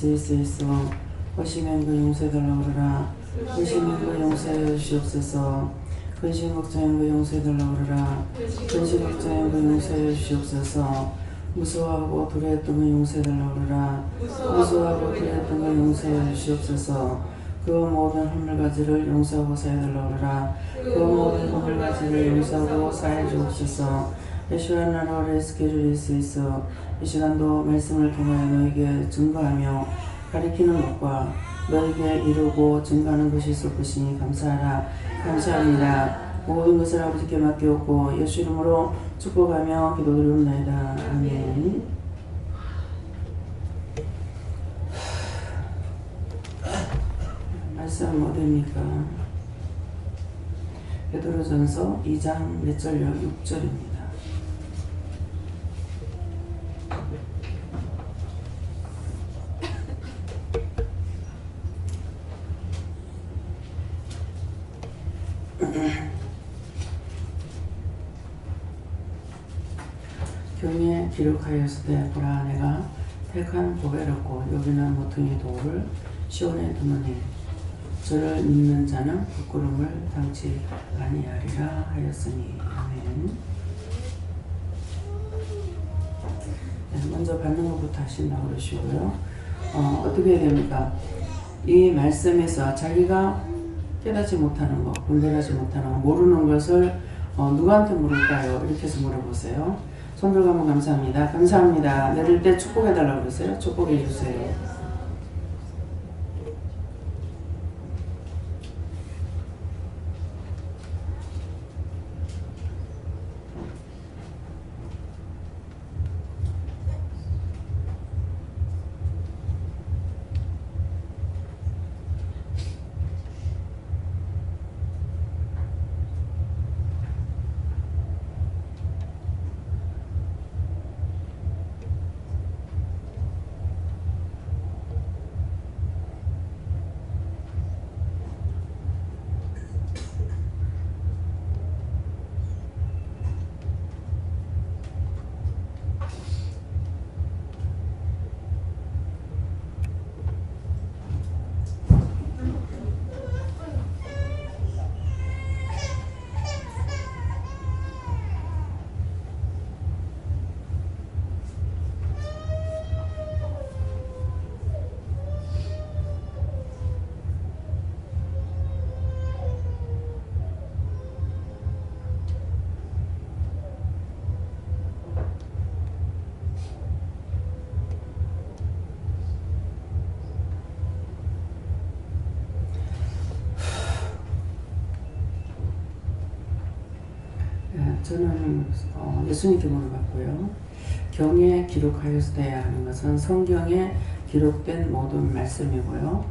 수 있어 허심한 그 용서해달라고 그러라. 근심 그 용서해 주시옵소서. 근심 걱정한 그 용서해달라고 그러라. 근심 걱정한 그 용서해 주시옵소서. 무서워하고 두려웠던 그 용서해달라고 그러라. 무서워하고 두려웠던 그 용서해 주시옵소서. 그 모든 허물가지를 용서하고 사해달라고 그러라. 그 모든 허물가지를 용서하고 사해 주옵소서. 예수와 나로 레스키를 있어 이 시간도 말씀을 통하여 너에게 증거하며 가리키는 것과 너에게 이루고 증거하는 것이 있을 것이니 감사하라. 감사합니다. 모든 것을 아버지께 맡기옵고 예수 이름으로 축복하며 기도드리옵나이다. 아멘. 말씀 어디입니까? 베드로전서 2장 몇 절요? 6절입니다. 경에 기록하였으되 보라 내가 택한 보배롭고 여기는 모퉁이 돌을 시온에 두노니 저를 믿는 자는 부끄러움을 당치 아니하리라 하였으니. 아멘. 네, 먼저 받는 것부터 하신다고 그러시고요. 어떻게 해야 됩니까? 이 말씀에서 자기가 깨닫지 못하는 것, 분별하지 못하는 것, 모르는 것을 누구한테 물을까요? 이렇게 해서 물어보세요. 손 들고 한번 감사합니다. 감사합니다. 내릴 때 축복해달라고 그러세요. 축복해 주세요. 저는 예수님께 물어봤고요. 경에 기록하였으되 하는 것은 성경에 기록된 모든 말씀이고요.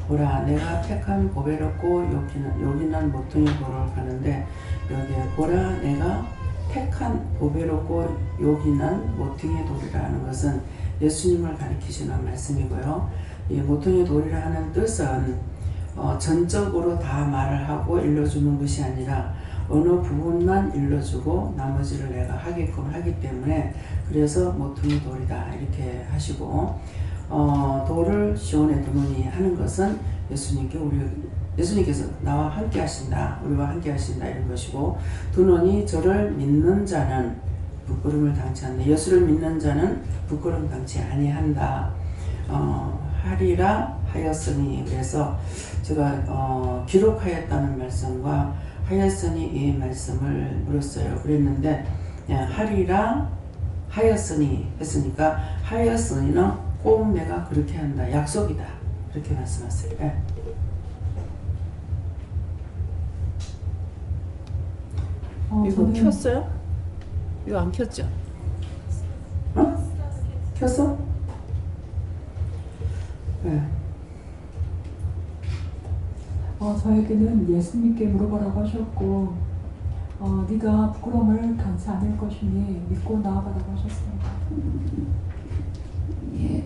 보라 내가 택한 보배롭고 여기는 모퉁이 돌을 가는데 여기에 보라 내가 택한 보배롭고 여기는 모퉁이 돌이라는 것은 예수님을 가리키시는 말씀이고요. 이 모퉁이 돌이라 하는 뜻은 전적으로 다 말을 하고 일러주는 것이 아니라 어느 부분만 일러주고 나머지를 내가 하게끔 하기 때문에 그래서 모퉁이 돌이다 이렇게 하시고 돌을 시온에 두노니 하는 것은 예수님께서 나와 함께 하신다 우리와 함께 하신다 이런 것이고 두노니 저를 믿는 자는 부끄러움을 당치 않는다. 예수를 믿는 자는 부끄러움 당치 아니한다 하리라 하였으니 그래서 제가 기록하였다는 말씀과 하였으니 이 말씀을 물었어요. 그랬는데 하리라 하였으니 했으니까 하였으니는 꼭 내가 그렇게 한다. 약속이다. 그렇게 말씀하세요. 네. 이거 켰어요? 이거 안 켰죠? 켰어? 네. 저에게는 예수님께 물어보라고 하셨고 네가 부끄러움을 당치 않을 것이니 믿고 나아가라고 하셨습니다. 예,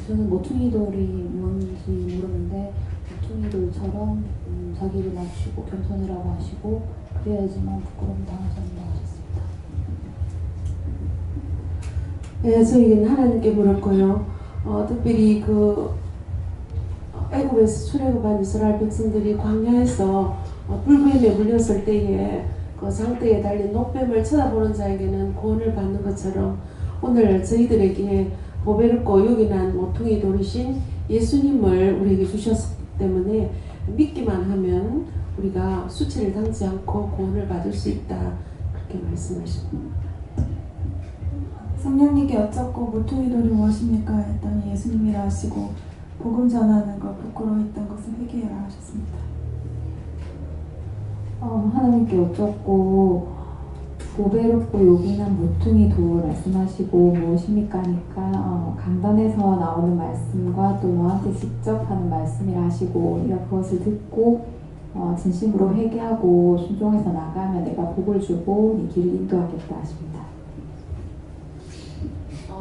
저는 모퉁이 돌이 뭔지 모르는데 모퉁이 돌처럼 자기를 낮추고 겸손이라고 하시고 그래야지만 부끄러움 당하지 않는다고 하셨습니다. 네, 저희는 하나님께 물었고요. 특별히 그 애굽에서 출애굽한 이스라엘 백성들이 광야에서 불뱀에 물렸을 때에 그 장대에 달린 녹뱀을 쳐다보는 자에게는 구원을 받는 것처럼 오늘 저희들에게 보배롭고 요긴한 모퉁이 돌이신 예수님을 우리에게 주셨기 때문에 믿기만 하면 우리가 수치를 당치 않고 구원을 받을 수 있다, 그렇게 말씀하십니다. 성령님께 여쭙고 모퉁이 돌이 무엇입니까? 했더니 예수님이라 하시고 복음 전하는 것 부끄러워했던 것을 회개하라 하셨습니다. 하나님께 여쭙고 보배롭고 요긴한 모퉁이 돌 말씀하시고 무엇입니까 하니까 강단에서 나오는 말씀과 또 너한테 직접 하는 말씀이라 하시고 네가 그것을 듣고 진심으로 회개하고 순종해서 나가면 내가 복을 주고 네 길을 인도하겠다 하십니다.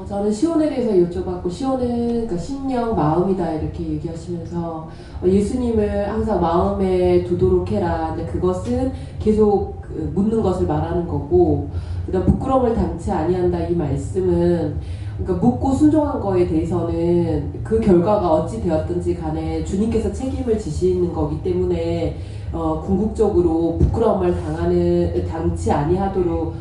저는 시온에 대해서 여쭤봤고, 시온은 그러니까 심령 마음이다 이렇게 얘기하시면서 예수님을 항상 마음에 두도록 해라. 근데 그것은 계속 묻는 것을 말하는 거고, 그다음 부끄러움을 당치 아니한다 이 말씀은 그러니까 묻고 순종한 거에 대해서는 그 결과가 어찌 되었든지 간에 주님께서 책임을 지시는 거기 때문에 궁극적으로 부끄러움을 당치 아니하도록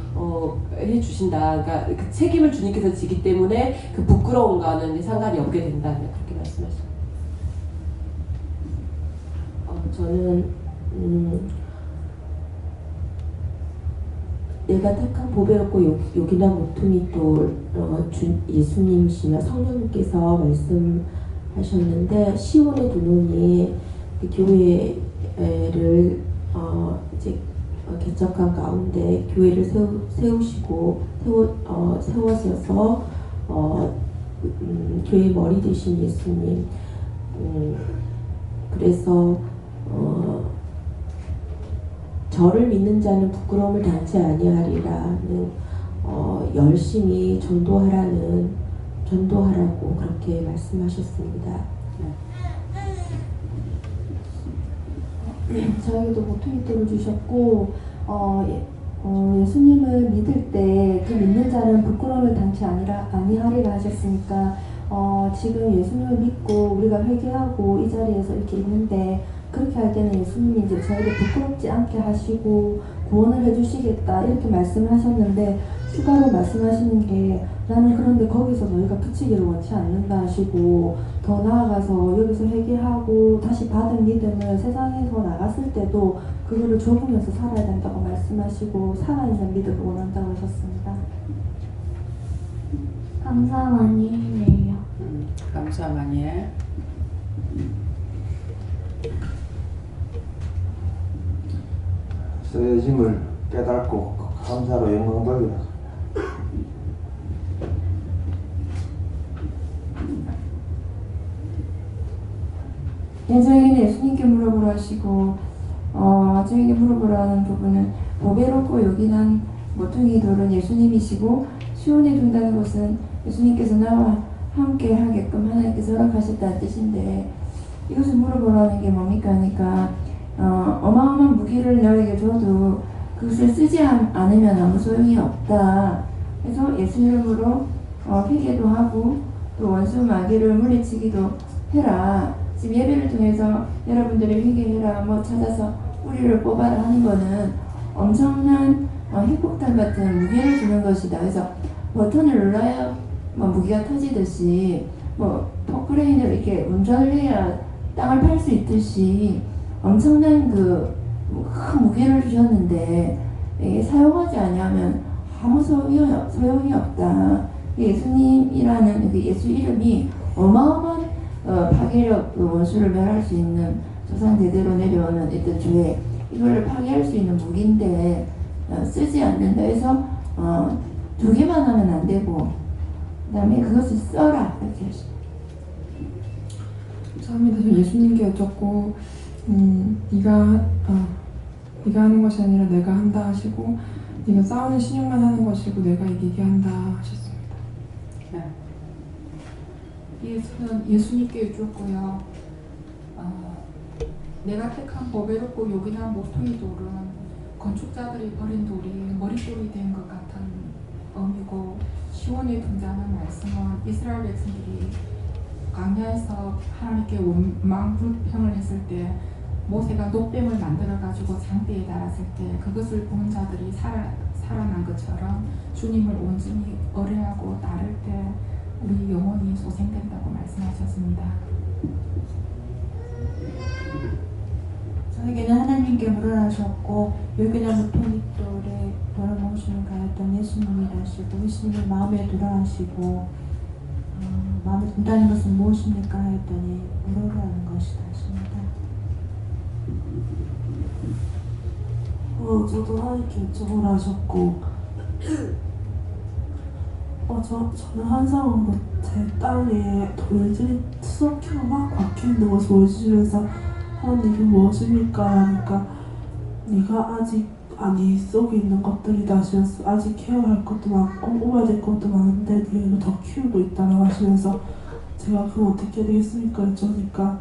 해주신다. 그러니까 그 책임을 주님께서 지기 때문에 그 부끄러움과는 상관이 없게 된다. 그렇게 말씀하셨습니다. 저는 내가 택한 보배롭고 요긴한 모퉁이 돌 예수님이시며 성령님께서 말씀하셨는데 시온의 두 눈이 그 교회를 이제 개척한 가운데 교회를 세우시고 세워셔서 교회 머리 되신 예수님, 그래서 저를 믿는 자는 부끄러움을 당치 아니하리라는 열심히 전도하라고 그렇게 말씀하셨습니다. 저에게도 모퉁이 돌을 주셨고 예수님을 믿을 때 그 믿는 자는 부끄러움을 당치 아니하리라 하셨으니까 지금 예수님을 믿고 우리가 회개하고 이 자리에서 이렇게 있는데 그렇게 할 때는 예수님이 이제 저에게 부끄럽지 않게 하시고 구원을 해주시겠다 이렇게 말씀을 하셨는데 추가로 말씀하시는 게 나는 그런데 거기서 너희가 그치기를 원치 않는다 하시고 더 나아가서 여기서 회개하고 다시 받은 믿음을 세상에서 나갔을 때도 그거를 적으면서 살아야 된다고 말씀하시고 살아있는 믿음을 원한다고 하셨습니다. 감사 많이 해요. 감사 많이 해. 쓰여짐을 깨닫고 감사로 영광 돌리라. 저에게는 예수님께 물어보라 하시고 저에게 물어보라는 부분은 보배롭고 요긴한 모퉁이 돌은 예수님이시고 시온에 둔다는 것은 예수님께서 나와 함께 하게끔 하나님께서 허락하셨다는 뜻인데 이것을 물어보라는 게 뭡니까 하니까 어마어마한 무기를 너에게 줘도 그것을 쓰지 않으면 아무 소용이 없다. 그래서 예수 이름으로 회개도 하고 또 원수 마귀를 물리치기도 해라. 지금 예배를 통해서 여러분들이 회개해라, 뭐 찾아서 뿌리를 뽑아라 하는 거는 엄청난 핵폭탄 같은 무기를 주는 것이다. 그래서 버튼을 눌러야 무기가 터지듯이 포크레인을 이렇게 운전을 해야 땅을 팔 수 있듯이 엄청난 큰 무기를 주셨는데 이게 사용하지 않으면 아무 소용이 없다. 예수님이라는 그 예수 이름이 어마어마한 파괴력, 원수를 멸할 수 있는 조상 대대로 내려오는 어떤 죄, 이걸 파괴할 수 있는 무기인데 쓰지 않는다 해서 2개만 하면 안 되고 그 다음에 그것을 써라 이렇게 하십니다. 처음에 예수님께 여쭙고 네가 하는 것이 아니라 내가 한다 하시고 네가 싸우는 신용만 하는 것이고 내가 이기게 한다 하셨습니다. 네. 예수님께 여쭙고요. 내가 택한 보배롭고 요긴한 모퉁이 돌은 건축자들이 버린 돌이 머릿돌이 된 것 같은 의미고 시온에 등장하는 말씀은 이스라엘 백성들이 광야에서 하나님께 원망 불평을 했을 때 모세가 노뱀을 만들어 가지고 장대에 달았을 때 그것을 본 자들이 살아난 것처럼 주님을 온전히 의뢰하고 따를 때 우리 영혼이 소생된다고 말씀하셨습니다. 저에게는 하나님께 물어나셨고 여기나 무통익돌에 돌아보시는 가였던 예수님이 다시고 예수님을 마음에 들어하시고 마음에 든다는 것은 무엇입니까 하였더니 물어라는 것이다 하십니다. 저도 하나님께 요청을 하셨고 저는 항상 제 땅에 돌들이 투석해서 막 박혀있는 것을 보여주시면서 하나님 이게 무엇입니까? 하니까 네가 아직 네 속에 있는 것들이다 하시면서 아직 케어할 것도 많고 뽑아야 될 것도 많은데 네가 이거 더 키우고 있다고 하시면서 제가 그럼 어떻게 해야 되겠습니까? 여쭤니까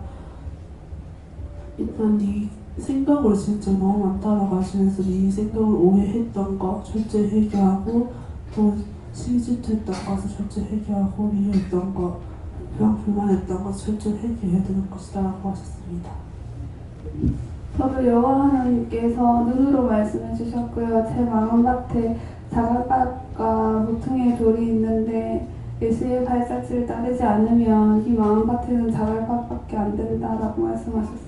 일단 네 생각으로 진짜 너무 많다라고 하시면서 네 생각을 오해했던 거 철저히 해결하고 또 실질투했던 것을 철저히 해결하고 미워했던 거 불만했던 것 철저히 해결해야 되는 것이다 라고 하셨습니다. 저도 여호와 하나님께서 눈으로 말씀해 주셨고요. 제 마음밭에 자갈밭과 모퉁이의 돌이 있는데 예수의 발자취를 따르지 않으면 이 마음밭에는 자갈밭밖에 안 된다라고 말씀하셨습니다.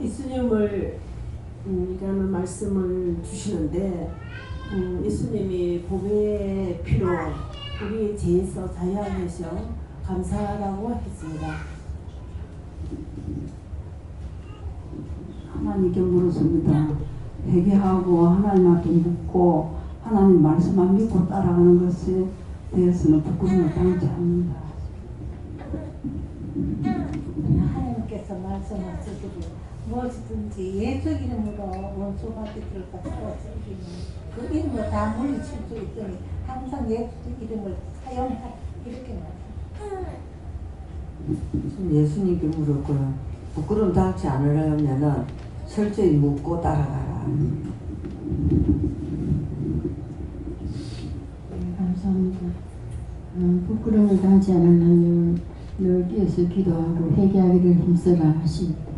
예수님을 이라는 말씀을 주시는데 예수님이 보배의 피로 우리의 죄에서 자유하셔 감사하다고 했습니다. 하나님께 물었습니다. 회개하고 하나님한테 묻고 하나님 말씀만 믿고 따라가는 것에 대해서는 부끄러움을 당치 않는다. 하나님께서 말씀하시기를 무엇이든지 예수 이름으로 원수한테 들어가 싸워주기는 그 이름을 다 물리칠 수 있으니 항상 예수 이름을 사용하라 이렇게 말씀합니다. 예수님께 물었고요. 부끄러움 당치 않으려면 철저히 묻고 따라가라. 네, 감사합니다. 부끄러움을 당치 않으려면 늘 깨어서 기도하고 회개하기를 힘써라 하십니다.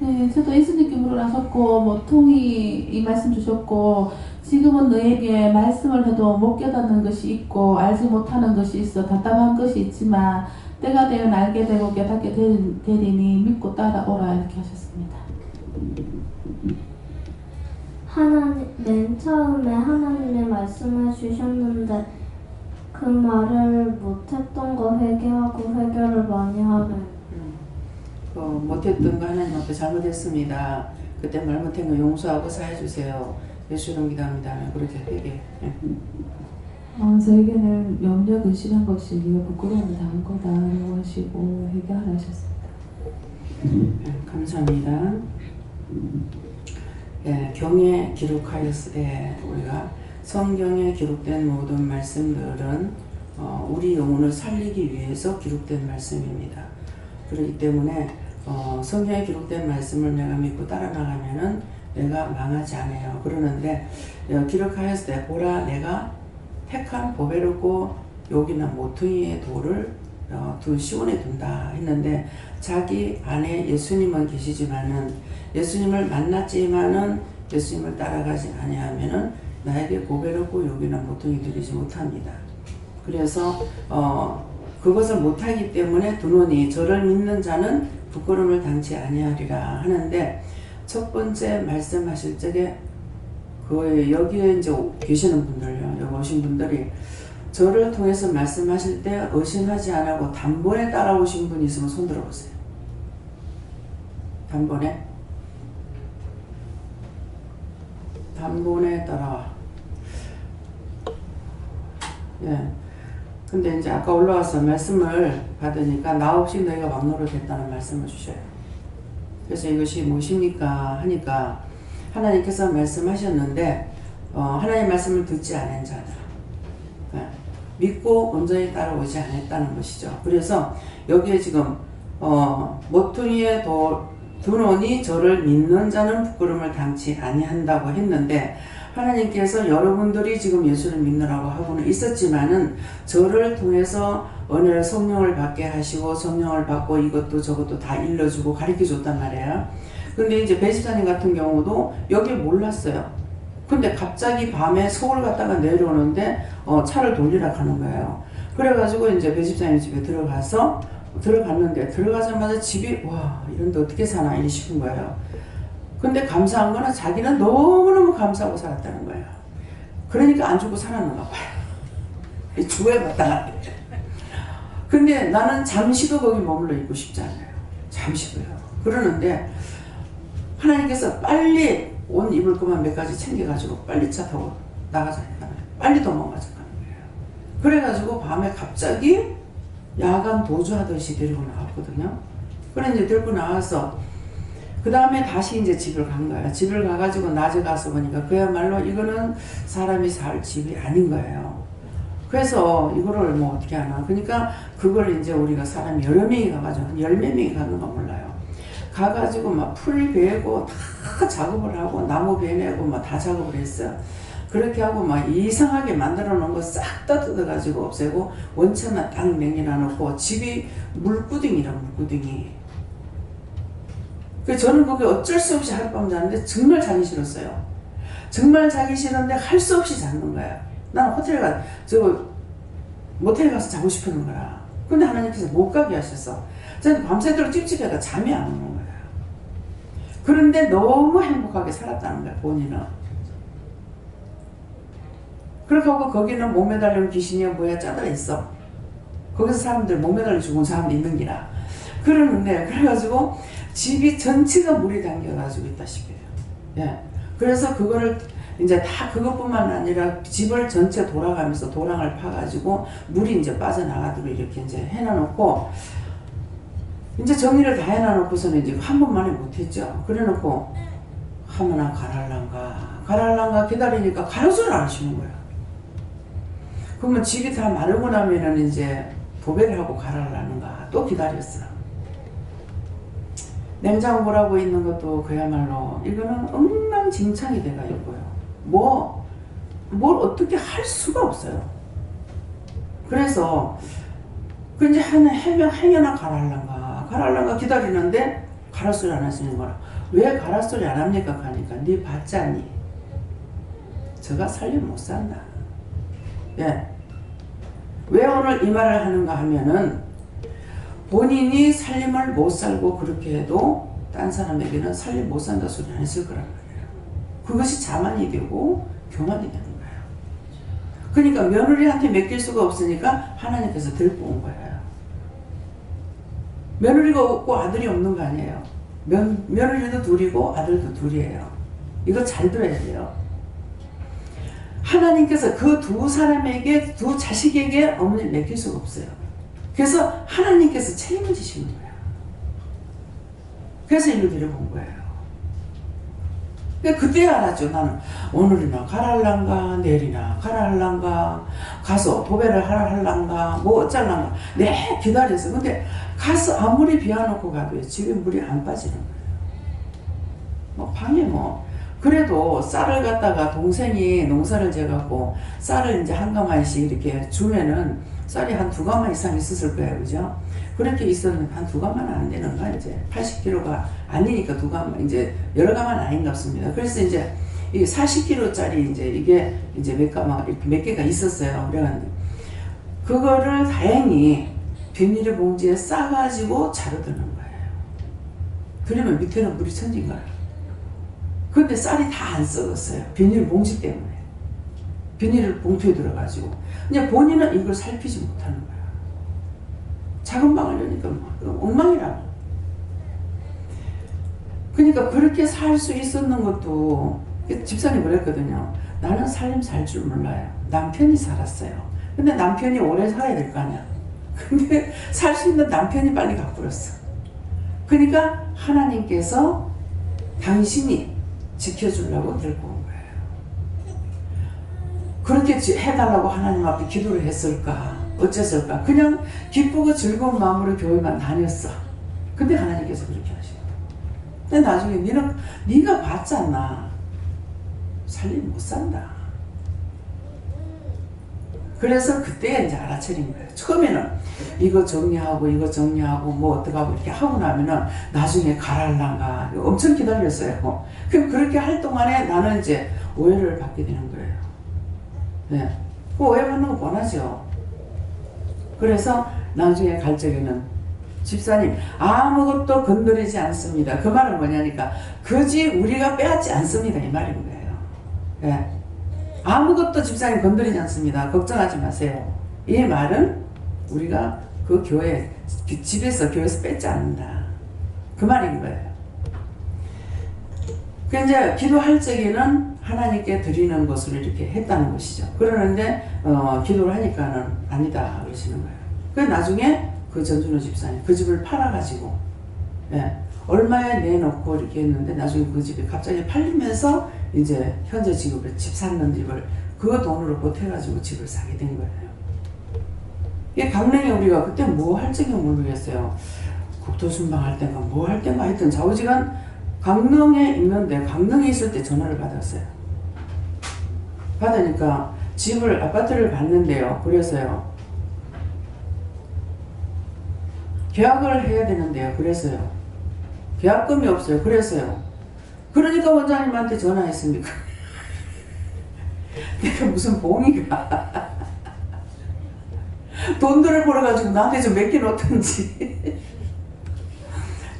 네, 저도 예수님께 물어나셨고 모퉁이 이 말씀 주셨고 지금은 너에게 말씀을 해도 못 깨닫는 것이 있고 알지 못하는 것이 있어 답답한 것이 있지만 때가 되면 알게 되고 깨닫게 되리니 믿고 따라오라 이렇게 하셨습니다. 맨 처음에 하나님의 말씀을 주셨는데 그 말을 못했던 거 회개하고 회개를 많이 하래. 못했던 거 하나님 앞에 잘못했습니다. 그때 말 못한 거 용서하고 사해주세요. 예수 이름 기도합니다. 그렇게 회개. 저에게는 염려 근심한 것이 네가 부끄러움을 당한 거다라고 하시고 회개하라 하셨습니다. 감사합니다. 경에 기록하였으되 우리가 성경에 기록된 모든 말씀들은 우리 영혼을 살리기 위해서 기록된 말씀입니다. 그렇기 때문에 성경에 기록된 말씀을 내가 믿고 따라 나가면은 내가 망하지 않아요. 그러는데 기록하였을 때 보라 내가 택한 보배롭고 여기나 모퉁이의 돌을 두 시온에 둔다 했는데 자기 안에 예수님은 계시지만은 예수님을 만났지만은 예수님을 따라가지 아니하면은 나에게 보배롭고 여기나 모퉁이 드리지 못합니다. 그래서 그것을 못하기 때문에 두노니 저를 믿는 자는 부끄러움을 당치 아니하리라 하는데 첫 번째 말씀하실 적에 여기에 이제 계시는 분들요, 여기 오신 분들이 저를 통해서 말씀하실 때 의심하지 않고 단번에 따라오신 분이 있으면 손 들어보세요. 단번에 따라와. 예. 근데 이제 아까 올라와서 말씀을 받으니까 나 없이 너희가 왕노릇 했다는 말씀을 주셔요. 그래서 이것이 무엇입니까 하니까 하나님께서 말씀하셨는데 하나님 말씀을 듣지 않은 자들, 믿고 온전히 따라오지 않았다는 것이죠. 그래서 여기에 지금 모퉁이에 두노니 저를 믿는 자는 부끄러움을 당치 아니한다고 했는데 하나님께서 여러분들이 지금 예수를 믿느라고 하고는 있었지만은 저를 통해서 은혜를 성령을 받게 하시고 성령을 받고 이것도 저것도 다 일러주고 가르쳐 줬단 말이에요. 근데 이제 배 집사님 같은 경우도 여길 몰랐어요. 근데 갑자기 밤에 서울 갔다가 내려오는데 차를 돌리라 하는 거예요. 그래가지고 이제 배 집사님 집에 들어갔는데 들어가자마자 집이 와 이런데 어떻게 사나 이래 싶은 거예요. 근데 감사한 거는 자기는 너무너무 감사하고 살았다는 거예요. 그러니까 안 죽고 살았는가 봐요. 죽어야 마땅한데. 근데 나는 잠시도 거기 머물러 있고 싶지 않아요. 잠시도요. 그러는데 하나님께서 빨리 옷 입을 것만 몇 가지 챙겨가지고 빨리 차 타고 나가자니까 빨리 도망가자 하는 거예요. 그래가지고 밤에 갑자기 야간 도주하듯이 데리고 나왔거든요. 그래 이제 데리고 나와서 그 다음에 다시 이제 집을 간 거예요. 집을 가가지고 낮에 가서 보니까 그야말로 이거는 사람이 살 집이 아닌 거예요. 그래서 이거를 뭐 어떻게 하나. 그러니까 그걸 이제 우리가 사람이 여러 명이 가가지고 한 10몇 명이 가는 거 몰라요. 가가지고 막 풀 베고 다 작업을 하고 나무 베내고 막 다 작업을 했어요. 그렇게 하고 막 이상하게 만들어 놓은 거 싹 다 뜯어가지고 없애고 원천만 딱 냉겨놔 놓고 집이 물구덩이라 물구덩이. 그래서 저는 그게 어쩔 수 없이 하룻밤 자는데 정말 자기 싫었어요. 정말 자기 싫은데 할 수 없이 자는 거예요. 나는 모텔 가서 자고 싶었는 거라. 근데 하나님께서 못 가게 하셨어. 저는 밤새도록 찝찝해가 잠이 안 오는 거예요. 그런데 너무 행복하게 살았다는 거예요, 본인은. 그렇게 하고 거기는 몸에 달린 귀신이야 뭐야 짜들어 있어. 거기서 사람들 몸에 달려 죽은 사람도 있는 기라. 그러는데 그래가지고 집이 전체가 물이 담겨가지고 있다시피 해요. 예. 그래서 그거를 이제 다 그것뿐만 아니라 집을 전체 돌아가면서 도랑을 파가지고 물이 이제 빠져나가도록 이렇게 이제 해놔놓고 이제 정리를 다 해놔놓고서는 이제 한 번만에 못했죠. 그래놓고 하면은 가랄란가 기다리니까 가는 소리를 안 하시는 거예요. 그러면 집이 다 마르고 나면은 이제 도배를 하고 가랄라는가 또 기다렸어요. 냉장고라고 있는 것도 그야말로 이거는 엉망진창이 돼가 있고요. 뭘 어떻게 할 수가 없어요. 그래서 그 이제 행여나 가랄란가 기다리는데 가랄 소리 안 하시는 거라. 왜 가랄 소리 안 합니까? 하니까 네 봤자니 저가 살림 못 산다. 예. 왜 오늘 이 말을 하는가 하면은 본인이 살림을 못 살고 그렇게 해도 딴 사람에게는 살림 못 산다 소리 안 했을 거란 말이에요. 그것이 자만이 되고 교만이 되는 거예요. 그러니까 며느리한테 맡길 수가 없으니까 하나님께서 데리고 온 거예요. 며느리가 없고 아들이 없는 거 아니에요. 며느리도 둘이고 아들도 둘이에요. 이거 잘 들어야 돼요. 하나님께서 그 두 사람에게, 두 자식에게 어머니를 맡길 수가 없어요. 그래서 하나님께서 책임을 지시는 거예요. 그래서 일로 데려온 거예요. 그때 알았죠. 나는 오늘이나 가랄란가 내일이나 가랄란가 가서 도배를 할란가 뭐 어쩔란가 네 기다렸어. 근데 가서 아무리 비워놓고 가도 집에 물이 안 빠지는 거예요. 뭐 방에 뭐 그래도 쌀을 갖다가 동생이 농사를 지어갖고 쌀을 이제 한 가마씩 이렇게 주면은 쌀이 한 2가마 이상 있었을 거예요. 그죠? 그렇게 있었는데 한 2가마는 안 되는가 이제 80kg가 아니니까 2가마 이제 여러 가마는 아닌갑습니다. 그래서 이제 이게 40kg짜리 이게 이제 몇 가마 이렇게 몇 개가 있었어요. 그래가지고 그거를 다행히 비닐 봉지에 싸가지고 자르드는 거예요. 그러면 밑에는 물이 천진 거예요. 근데 쌀이 다 안 썩었어요. 비닐 봉지 때문에. 비닐 봉투에 들어가지고. 근데 본인은 이걸 살피지 못하는 거야. 작은 방을 여니까 엉망이라고. 그러니까 그렇게 살 수 있었는 것도 집사님이 그랬거든요. 나는 살림 살 줄 몰라요. 남편이 살았어요. 근데 남편이 오래 살아야 될 거 아니야. 근데 살 수 있는 남편이 빨리 가버렸어. 그러니까 하나님께서 당신이 지켜주려고 들고 온 거예요. 그렇게 해달라고 하나님 앞에 기도를 했을까? 어쨌을까? 그냥 기쁘고 즐거운 마음으로 교회만 다녔어. 근데 하나님께서 그렇게 하시고. 근데 나중에 네가 봤잖아. 살림 못 산다. 그래서 그때 이제 알아차린 거예요. 처음에는 이거 정리하고 이거 정리하고 뭐 어떡하고 이렇게 하고 나면은 나중에 가랄란가 엄청 기다렸어요. 그럼 그렇게 할 동안에 나는 이제 오해를 받게 되는 거예요. 네. 그 오해받는 거 뻔하죠. 그래서 나중에 갈 적에는 집사님 아무것도 건드리지 않습니다. 그 말은 뭐냐니까 그 집 우리가 빼앗지 않습니다. 이 말인 거예요. 네. 아무것도 집사님 건드리지 않습니다. 걱정하지 마세요. 이 말은 우리가 그 교회, 그 집에서 교회에서 뺏지 않는다. 그 말인 거예요. 그 이제 기도할 적에는 하나님께 드리는 것을 이렇게 했다는 것이죠. 그러는데 기도를 하니까는 아니다 그러시는 거예요. 그래서 나중에 그 전준호 집사님 그 집을 팔아가지고 예, 얼마에 내놓고 이렇게 했는데 나중에 그 집이 갑자기 팔리면서 이제 현재 지금 집 사는 집을 그 돈으로 보태가지고 집을 사게 된 거예요. 이게 강릉에 우리가 그때 뭐 할 적이 모르겠어요. 국토순방 할 때가 뭐 할 때가 하여튼 좌우지간 강릉에 있는데 강릉에 있을 때 전화를 받았어요. 받으니까 집을 아파트를 봤는데요. 그래서요. 계약을 해야 되는데요. 그래서요. 계약금이 없어요. 그래서요. 그러니까 원장님한테 전화했습니까? 내가 무슨 봉이가 돈들을 벌어가지고 나한테 좀 맡겨놓던지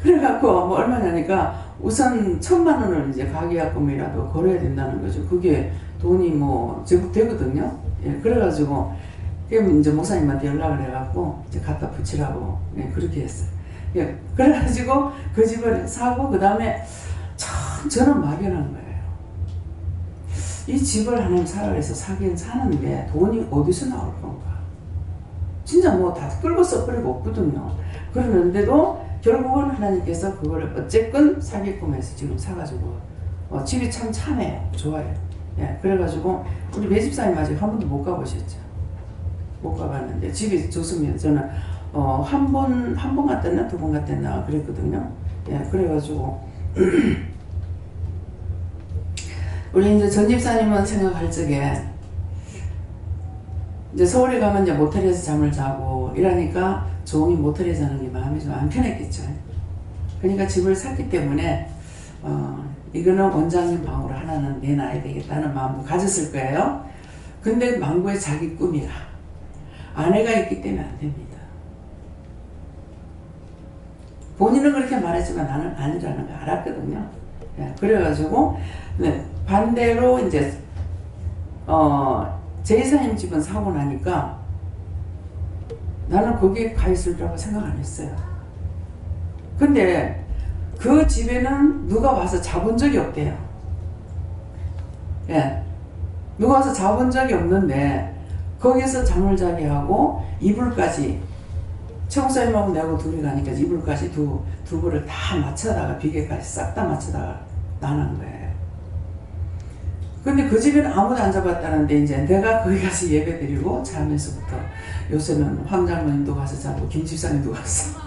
그래갖고 뭐 얼마냐니까 우선 1,000만 원을 이제 가계약금이라도 걸어야 된다는 거죠. 그게 돈이 뭐 제법 되거든요. 예, 그래가지고 이제 목사님한테 연락을 해갖고 이제 갖다 붙이라고 예, 그렇게 했어요. 예, 그래가지고 그 집을 사고 그 다음에 참 저는 막연한 거예요. 이 집을 하나님 살아서 사긴 사는데 돈이 어디서 나올 건가? 진짜 뭐 다 끌고 써버리고 없거든요. 그러는데도 결국은 하나님께서 그거를 어쨌건 사기꾼 해서 지금 사가지고 집이 참 참해요. 좋아요. 예, 그래가지고 우리 매집사님 아직 한 번도 못 가보셨죠? 못 가봤는데 집이 좋습니다. 저는 한 번 갔댔나 2번 갔댔나 그랬거든요. 예, 그래가지고 우리 이제 전 집사님은 생각할 적에 이제 서울에 가면 이제 모텔에서 잠을 자고 이러니까 종이 모텔에 자는 게 마음이 좀 안 편했겠죠. 그러니까 집을 샀기 때문에 이거는 원장님 방으로 하나는 내놔야 되겠다는 마음도 가졌을 거예요. 근데 망고의 자기 꿈이라 아내가 있기 때문에 안 됩니다. 본인은 그렇게 말했지만 나는 아니라는 걸 알았거든요. 예, 그래가지고 네, 반대로 이제 제 이사님 집은 사고 나니까 나는 거기에 가 있을 거라고 생각 안 했어요. 근데 그 집에는 누가 와서 자본 적이 없대요. 예, 누가 와서 자본 적이 없는데 거기서 잠을 자게 하고 이불까지 청소님하고 내하고 둘이 가니까 이불까지 두 불을 다 맞춰다가 비계까지 싹 다 맞춰다가 나는 거예요. 근데 그 집에는 아무도 안 잡았다는데 이제 내가 거기 가서 예배 드리고 자면서부터 요새는 황장모님도 가서 자고 김집사님도 가서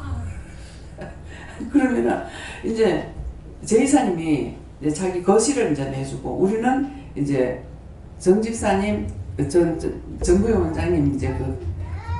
그러면은 이제 제 이사님이 이제 자기 거실을 이제 내주고 우리는 이제 정집사님 정부의 원장님 이제 그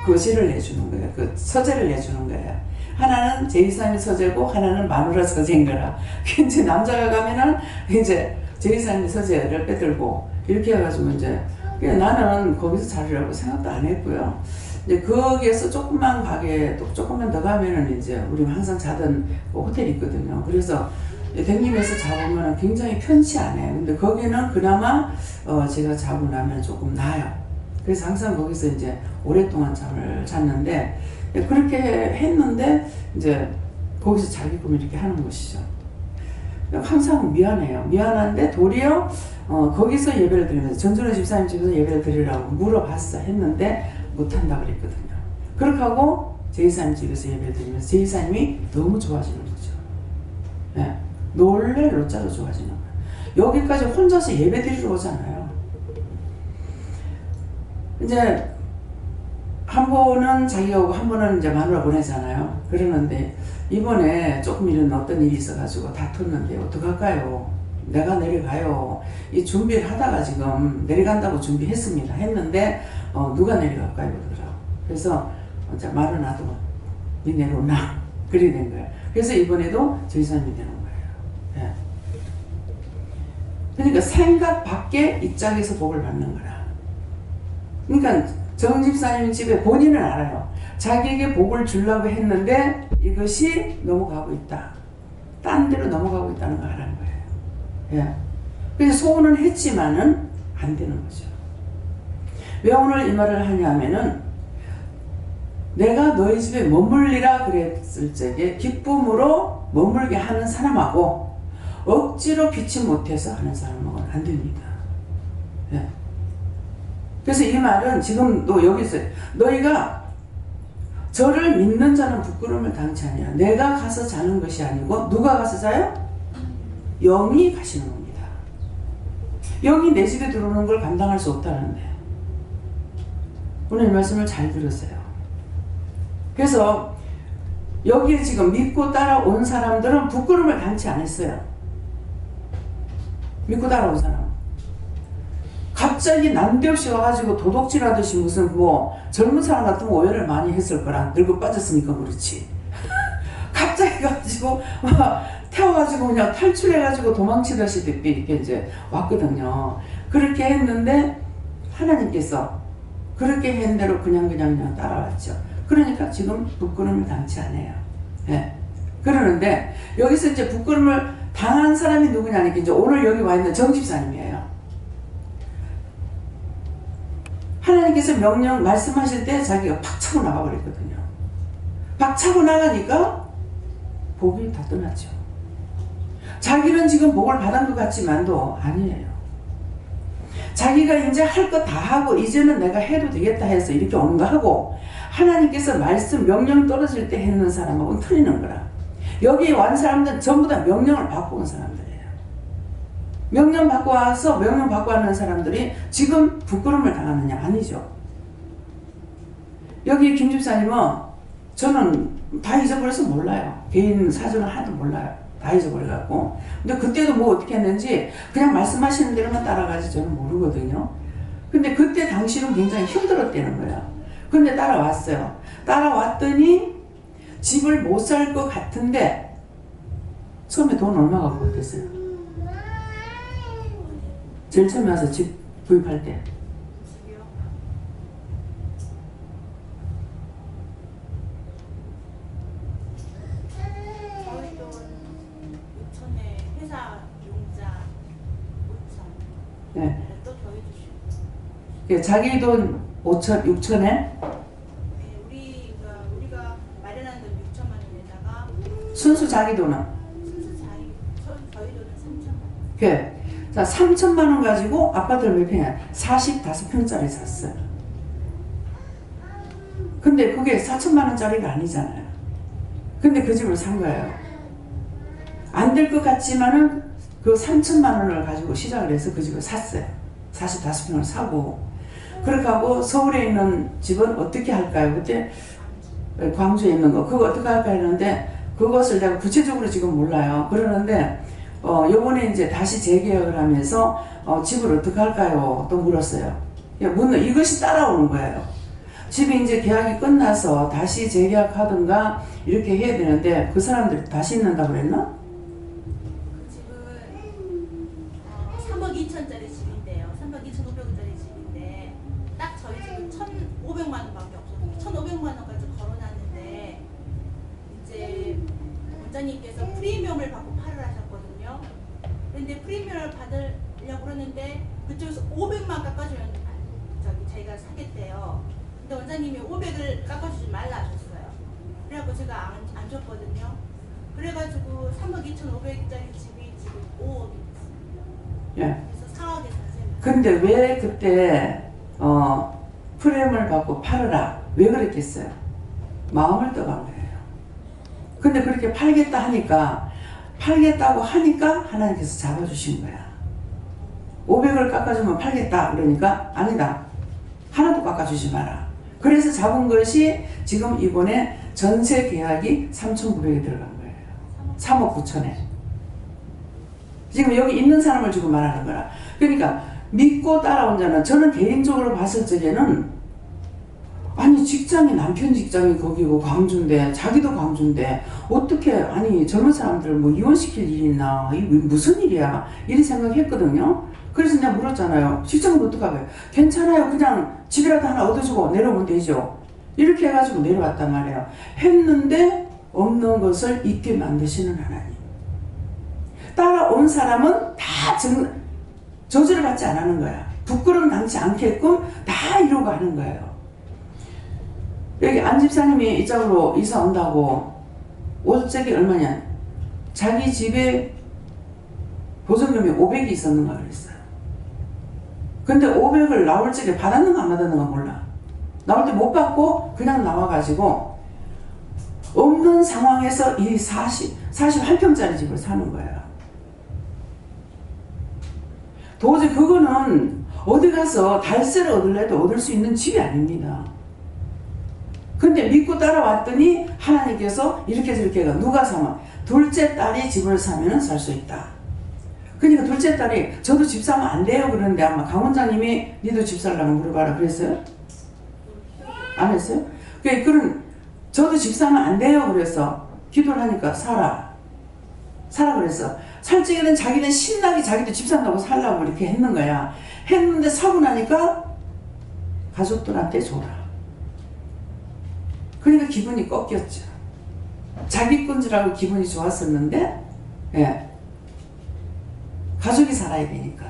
거실을 내주는 거예요. 그 서재를 내주는 거예요. 하나는 제 이사님이 서재고 하나는 마누라 서재인 거라. 이제 남자가 가면은 이제 제 이사님이 서재를 빼들고 이렇게 해가지고 이제 나는 거기서 자리라고 생각도 안 했고요. 이제 거기에서 조금만 가게 또 조금만 더 가면은 이제 우리 항상 자던 호텔이 있거든요. 그래서 댕기면서 자보면 굉장히 편치 않아요. 근데 거기는 그나마 제가 자고 나면 조금 나아요. 그래서 항상 거기서 이제 오랫동안 잠을 잤는데 그렇게 했는데 이제 거기서 자기끔 이렇게 하는 것이죠. 항상 미안해요. 미안한데 도리어 거기서 예배를 드리면서 전준호 집사님 집에서 예배를 드리라고 물어봤어 했는데 못한다 그랬거든요. 그렇게 하고 제 이사님 집에서 예배를 드리면서 제 이사님이 너무 좋아지는 거죠. 네. 놀래 로짜로 좋아지는 거예요. 여기까지 혼자서 예배 드리러 오잖아요. 이제 한 번은 자기가 오고 한 번은 이제 마누라 보내잖아요. 그러는데 이번에 조금 이런 어떤 일이 있어가지고 다퉜는데 어떡할까요? 내가 내려가요. 이 준비를 하다가 지금 내려간다고 준비했습니다. 했는데 누가 내려갈까요? 그러더라고. 그래서 말을 놔두고 니 내려오나 그리 된 거예요. 그래서 이번에도 저희 사람이 되는 거예요. 예. 그러니까 생각 밖에 입장에서 복을 받는 거라. 그러니까 정 집사님 집에 본인은 알아요. 자기에게 복을 주려고 했는데 이것이 넘어가고 있다. 딴 데로 넘어가고 있다는 거 알아는 거예요. 예. 그래서 소원은 했지만은 안 되는 거죠. 왜 오늘 이 말을 하냐면은 내가 너희 집에 머물리라 그랬을 적에 기쁨으로 머물게 하는 사람하고 억지로 피치 못해서 하는 사람하고는 안 됩니다. 예. 그래서 이 말은 지금도 여기 있어요. 너희가 저를 믿는 자는 부끄러움을 당치 아니하라. 내가 가서 자는 것이 아니고 누가 가서 자요? 영이 가시는 겁니다. 영이 내 집에 들어오는 걸 감당할 수 없다는데 오늘 이 말씀을 잘 들으세요. 그래서 여기에 지금 믿고 따라온 사람들은 부끄러움을 당치 않았어요. 믿고 따라온 사람. 갑자기 난데없이 와가지고 도둑질하듯이 무슨 젊은 사람 같으면 오해를 많이 했을 거라. 늙어 빠졌으니까 그렇지. 갑자기 가지고 태워가지고 그냥 탈출해가지고 도망치듯이 이렇게 이제 왔거든요. 그렇게 했는데 하나님께서 그렇게 한 대로 그냥 따라왔죠. 그러니까 지금 부끄러움을 당치 않아요. 예. 그러는데 여기서 이제 부끄러움을 당한 사람이 누구냐니까 이제 오늘 여기 와 있는 정 집사님이에요. 하나님께서 명령 말씀하실 때 자기가 팍 차고 나가버렸거든요. 팍 차고 나가니까 복이 다 떠났죠. 자기는 지금 복을 받은 것 같지만도 아니에요. 자기가 이제 할 거 다 하고 이제는 내가 해도 되겠다 해서 이렇게 오는 거 하고 하나님께서 말씀 명령 떨어질 때 했는 사람하고는 틀리는 거라. 여기 온 사람들은 전부 다 명령을 받고 온 사람들이에요. 명령 받고 와서 명령 받고 하는 사람들이 지금 부끄러움을 당하느냐? 아니죠. 여기 김 집사님은 저는 다 잊어버려서 몰라요. 개인 사정을 하나도 몰라요. 다 잊어버려갖고. 근데 그때도 뭐 어떻게 했는지 그냥 말씀하시는 대로만 따라가지 저는 모르거든요. 근데 그때 당시는 굉장히 힘들었다는 거예요. 근데 따라왔어요. 따라왔더니 집을 못 살 것 같은데 처음에 돈 얼마 갖고 왔겠어요? 제일 처음에 와서 집 구입할 때. 저희 돈 6천에 회사 용자 5천. 네. 또 더해 주시고. 자기 돈 5천, 6천에? 네, 우리가 마련한 돈 6천만 원에다가 순수 자기 돈은? 저희 돈은 3천만 원. 그 자, 3천만 원 가지고 아파트를 몇 평이야? 45평짜리 샀어요. 근데 그게 4천만 원짜리가 아니잖아요. 근데 그 집을 산 거예요. 안 될 것 같지만은 그 3천만 원을 가지고 시작을 해서 그 집을 샀어요. 45평을 사고. 그렇게 하고 서울에 있는 집은 어떻게 할까요? 그때 광주에 있는 거 그거 어떻게 할까 했는데 그것을 내가 구체적으로 지금 몰라요. 그러는데 요번에 이제 다시 재계약을 하면서 집을 어떻게 할까요? 또 물었어요. 이것이 따라오는 거예요. 집이 이제 계약이 끝나서 다시 재계약하든가 이렇게 해야 되는데 그 사람들이 다시 있는다고 그랬나? 그 집은 3억 2천짜리 집인데요. 3억 2,500원짜리 집인데 딱 저희 집은 1,500만 원밖에 없었어요. 1,500만 원까지 걸어놨는데 이제 원장님께서 프리미엄을 받고 팔을 하셨거든요. 그런데 프리미엄을 받으려고 그러는데 그쪽에서 500만 깎아주면 저희가 사겠대요. 근데 원장님이 500을 깎아주지 말라 하셨어요. 그래갖고 제가 안 줬거든요. 그래가지고 3억 2,500짜리 집이 지금 5억이 됐어요. 예. 그래서 4억에 사세요. 근데 왜 그때 프레임을 받고 팔으라 왜 그랬겠어요? 마음을 떠간 거예요. 근데 그렇게 팔겠다 하니까 팔겠다고 하니까 하나님께서 잡아주신 거야. 500을 깎아주면 팔겠다 그러니까 아니다. 하나도 깎아주지 마라. 그래서 잡은 것이 지금 이번에 전세 계약이 3,900에 들어간 거예요. 3억 9천에. 지금 여기 있는 사람을 지금 말하는 거야. 그러니까 믿고 따라온 자는, 저는 개인적으로 봤을 적에는 아니 직장이 남편 직장이 거기고 광주인데 자기도 광주인데 어떻게 아니 젊은 사람들 뭐 이혼시킬 일이 있나, 이게 무슨 일이야 이런 생각했거든요. 그래서 내가 물었잖아요. 직장은 어떡하게? 괜찮아요. 그냥 집이라도 하나 얻어주고 내려오면 되죠. 이렇게 해가지고 내려왔단 말이에요. 했는데 없는 것을 있게 만드시는 하나님. 따라온 사람은 다 저주를 받지 않는 거야. 부끄럼 당치 않게끔 다 이루고 가는 거예요. 여기 안 집사님이 이쪽으로 이사 온다고 올 적이 얼마냐? 자기 집에 보증금이 500이 있었는가 그랬어요. 근데 500을 나올 적에 받았는가 안 받았는가 몰라. 나올 때 못 받고 그냥 나와가지고 없는 상황에서 이 48평짜리 집을 사는 거예요. 도저히 그거는 어디 가서 달세를 얻으려도 얻을 수 있는 집이 아닙니다. 근데 믿고 따라왔더니 하나님께서 이렇게 저렇게 해가 누가 사면 둘째 딸이 집을 사면 살 수 있다. 그러니까 둘째 딸이 저도 집 사면 안 돼요 그러는데 아마 강 원장님이 니도 집 살라면 물어봐라 그랬어요? 안 했어요? 그런 저도 집 사면 안 돼요 그래서 기도를 하니까 사라 그랬어. 살 적에는 자기는 신나게 자기도 집 산다고 살라고 이렇게 했는 거야. 했는데 사고 나니까 가족들한테 줘라. 그러니까 기분이 꺾였죠. 자기 건지라고 기분이 좋았었는데, 예. 가족이 살아야 되니까.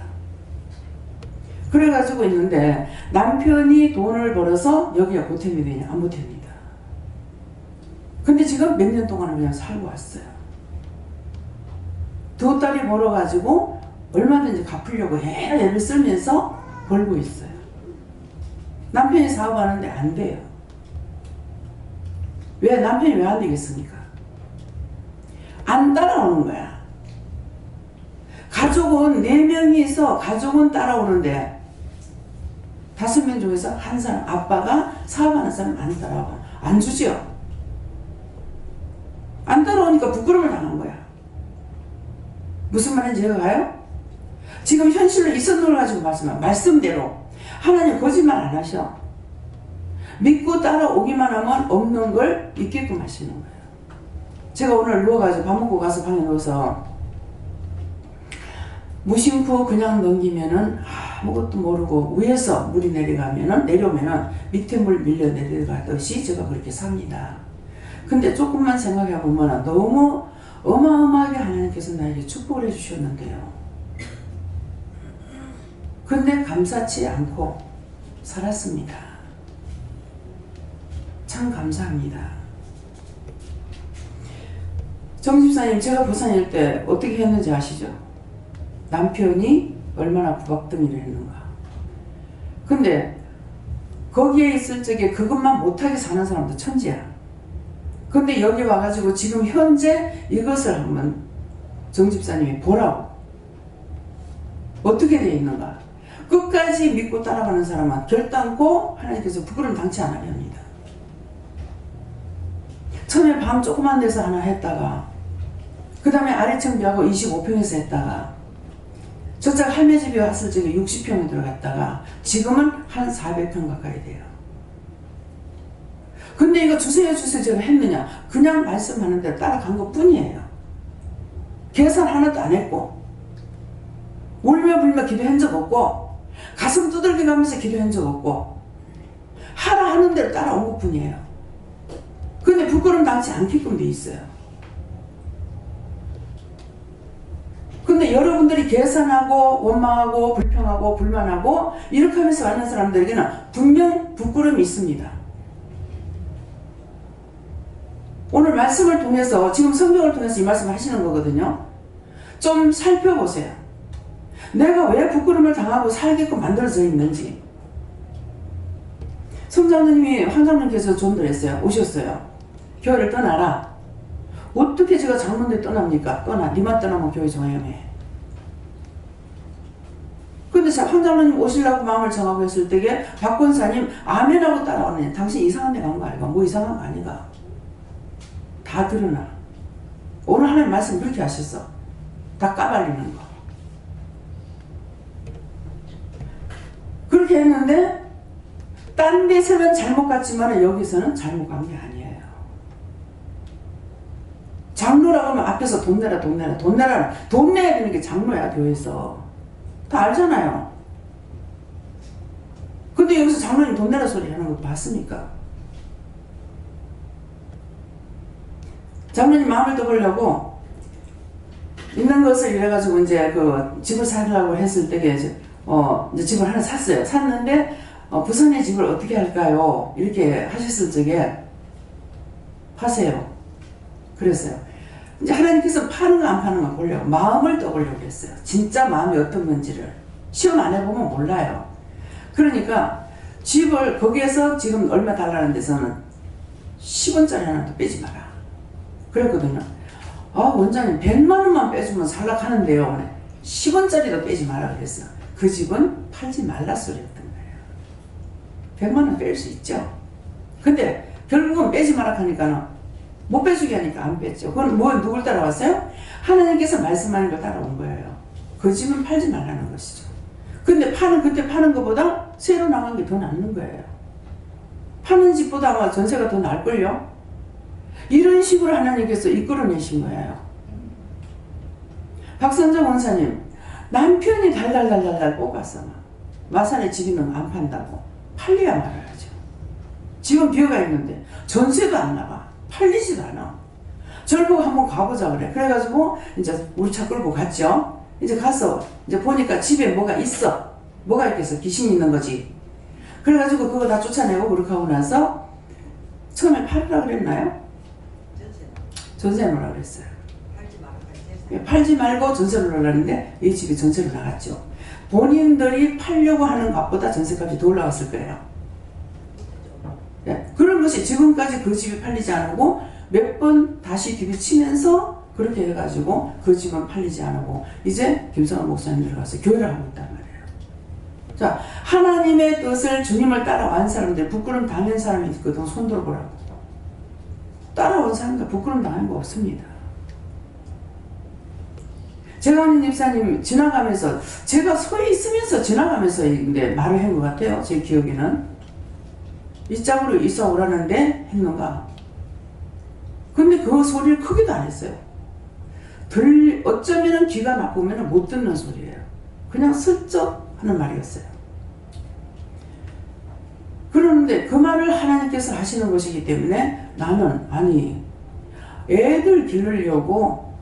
그래가지고 있는데, 남편이 돈을 벌어서 여기가 보탬이 되냐? 안 보탭니다. 근데 지금 몇 년 동안 그냥 살고 왔어요. 두 딸이 벌어가지고 얼마든지 갚으려고 애를 쓰면서 벌고 있어요. 남편이 사업하는데 안 돼요. 왜? 남편이 왜 안 되겠습니까? 안 따라오는 거야. 가족은 4명이 있어. 가족은 따라오는데 5명 중에서 한 사람, 아빠가 사업하는 사람 안 따라와. 안 주죠. 안 따라오니까 부끄러움을 당한 거야. 무슨 말인지 이해가 가요? 지금 현실로 있었는 걸 가지고 말씀대로 하나님 거짓말 안 하셔. 믿고 따라오기만 하면 없는 걸 있게끔 하시는 거예요. 제가 오늘 누워가지고 밥 먹고 가서 방에 누워서 무심코 그냥 넘기면은 아무것도 모르고 위에서 물이 내려오면은 밑에 물 밀려 내려가듯이 제가 그렇게 삽니다. 근데 조금만 생각해 보면 너무 어마어마하게 하나님께서 나에게 축복을 해주셨는데요. 근데 감사치 않고 살았습니다. 참 감사합니다. 정집사님, 제가 부산일 때 어떻게 했는지 아시죠? 남편이 얼마나 부박등이를 했는가. 근데 거기에 있을 적에 그것만 못하게 사는 사람도 천지야. 근데 여기 와가지고 지금 현재 이것을 한번 정집사님이 보라고. 어떻게 되어 있는가. 끝까지 믿고 따라가는 사람은 결단코 하나님께서 부끄러움 당치 않으려 합니다. 처음에 방 조그만 데서 하나 했다가 그 다음에 아래층비하고 25평에서 했다가 저쪽 할매 집에 왔을 적에 60평에 들어갔다가 지금은 한 400평 가까이 돼요. 근데 이거 주세요 제가 했느냐? 그냥 말씀하는 대로 따라간 것 뿐이에요. 계산 하나도 안 했고 울며 불며 기도한 적 없고 가슴 두들겨 가면서 기도한 적 없고 하라 하는 대로 따라온 것 뿐이에요. 근데 부끄러움 당치 않게끔 돼 있어요. 근데 여러분들이 계산하고 원망하고 불평하고 불만하고 이렇게 하면서 가는 사람들에게는 분명 부끄러움이 있습니다. 오늘 말씀을 통해서 지금 성경을 통해서 이 말씀을 하시는 거거든요. 좀 살펴보세요. 내가 왜 부끄러움을 당하고 살게끔 만들어져 있는지. 성장님이 황장님께서 전도했어요. 오셨어요. 교회를 떠나라. 어떻게 제가 장로인데 떠납니까? 떠나. 니만 떠나면 교회 정해매. 근데 황장로님 오시려고 마음을 정하고 했을 때에 박권사님 아멘하고 따라오네. 당신 이상한 데 간 거 아닌가? 뭐 이상한 거 아닌가? 다 드러나. 오늘 하나님 말씀 그렇게 하셨어. 다 까발리는 거. 그렇게 했는데 딴 데서는 잘못 갔지만 여기서는 잘못 간 게 아니에요. 장로라고 하면 앞에서 돈 내라 돈 내라 돈 내라 돈 내야 되는 게 장로야 교회에서. 다 알잖아요. 근데 여기서 장로님 돈 내라 소리 하는 거 봤습니까? 장로님 마음을 떠보려고 있는 것을 이래가지고 이제 그 집을 사려고 했을 때 이제 집을 하나 샀어요. 샀는데 부산에 집을 어떻게 할까요? 이렇게 하셨을 적에 파세요. 그랬어요. 이제 하나님께서 파는 거 안 파는 거 보려고 마음을 떠보려고 했어요. 진짜 마음이 어떤 건지를 시험 안 해보면 몰라요. 그러니까 집을 거기에서 지금 얼마 달라는 데서는 10원짜리 하나도 빼지 마라 그랬거든요. 원장님 100만 원만 빼주면 살락하는데요. 10원짜리도 빼지 마라 그랬어요. 그 집은 팔지 말라 소리였던 거예요. 100만 원 뺄 수 있죠. 근데 결국은 빼지 마라 하니까 못 빼주게 하니까 안 뺐죠. 그건 누굴 따라왔어요? 하나님께서 말씀하는 걸 따라온 거예요. 그 집은 팔지 말라는 것이죠. 근데 그때 파는 것보다 새로 나간 게 더 낫는 거예요. 파는 집보다 아마 전세가 더 나을걸요? 이런 식으로 하나님께서 이끌어내신 거예요. 박선정 원사님, 남편이 달달달달 볶았어. 마산에 집 있는 거 안 판다고. 팔려야 말아야죠. 집은 비어가 있는데 전세도 안 나가. 팔리지도 않아. 저를 보고 한번 가보자 그래. 그래가지고 이제 우리 차 끌고 갔죠. 이제 가서 이제 보니까 집에 뭐가 있어. 뭐가 있겠어. 귀신이 있는 거지. 그래가지고 그거 다 쫓아내고 그렇게 하고 나서 처음에 팔으라 그랬나요? 전세 놓으라 그랬어요. 팔지 말고 전세 놓으라 그랬는데 이 집이 전세로 나갔죠. 본인들이 팔려고 하는 값보다 전세값이 더 올라갔을 거예요. 네. 그런 것이 지금까지 그 집이 팔리지 않고 몇 번 다시 뒤비치면서 그렇게 해가지고 그 집은 팔리지 않고 이제 김성환 목사님 들어가서 교회를 하고 있단 말이에요. 자, 하나님의 뜻을 주님을 따라온 사람들 부끄러움 당한 사람이 있거든. 손 들어보라고. 따라온 사람들 부끄러움 당한 거 없습니다. 재광인 집사님 지나가면서 제가 서 있으면서 지나가면서 말을 한 것 같아요. 제 기억에는. 이 짝으로 이사 오라는데 했는가. 근데 그 소리를 크게도 안 했어요. 어쩌면 귀가 나쁘면 못 듣는 소리예요. 그냥 슬쩍 하는 말이었어요. 그런데 그 말을 하나님께서 하시는 것이기 때문에 나는 애들 기르려고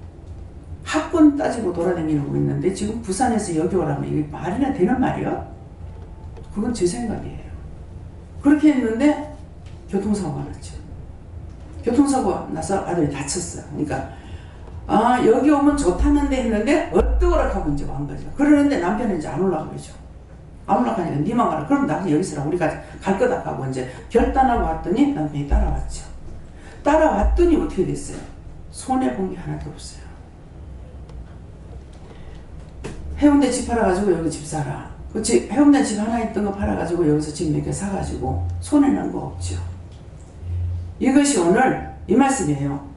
학군 따지고 돌아다니고 있는데 지금 부산에서 여기 오라면 이게 말이나 되는 말이야? 그건 제 생각이에요. 그렇게 했는데 교통사고가 났죠. 교통사고가 나서 아들이 다쳤어요. 그러니까 여기 오면 좋다는데 했는데 어떡하라 하고 이제 온 거죠. 그러는데 남편은 이제 안 올라가 그러죠. 안 올라가니까 니만 가라. 그럼 나는 여기 있으라. 우리가 갈 거다 하고 이제 결단하고 왔더니 남편이 따라왔죠. 따라왔더니 어떻게 됐어요? 손해본 게 하나도 없어요. 해운대 집 팔아가지고 여기 집 사라. 해운대 집 하나 있던 거 팔아가지고 여기서 집 몇 개 사가지고 손해난 거 없죠. 이것이 오늘 이 말씀이에요.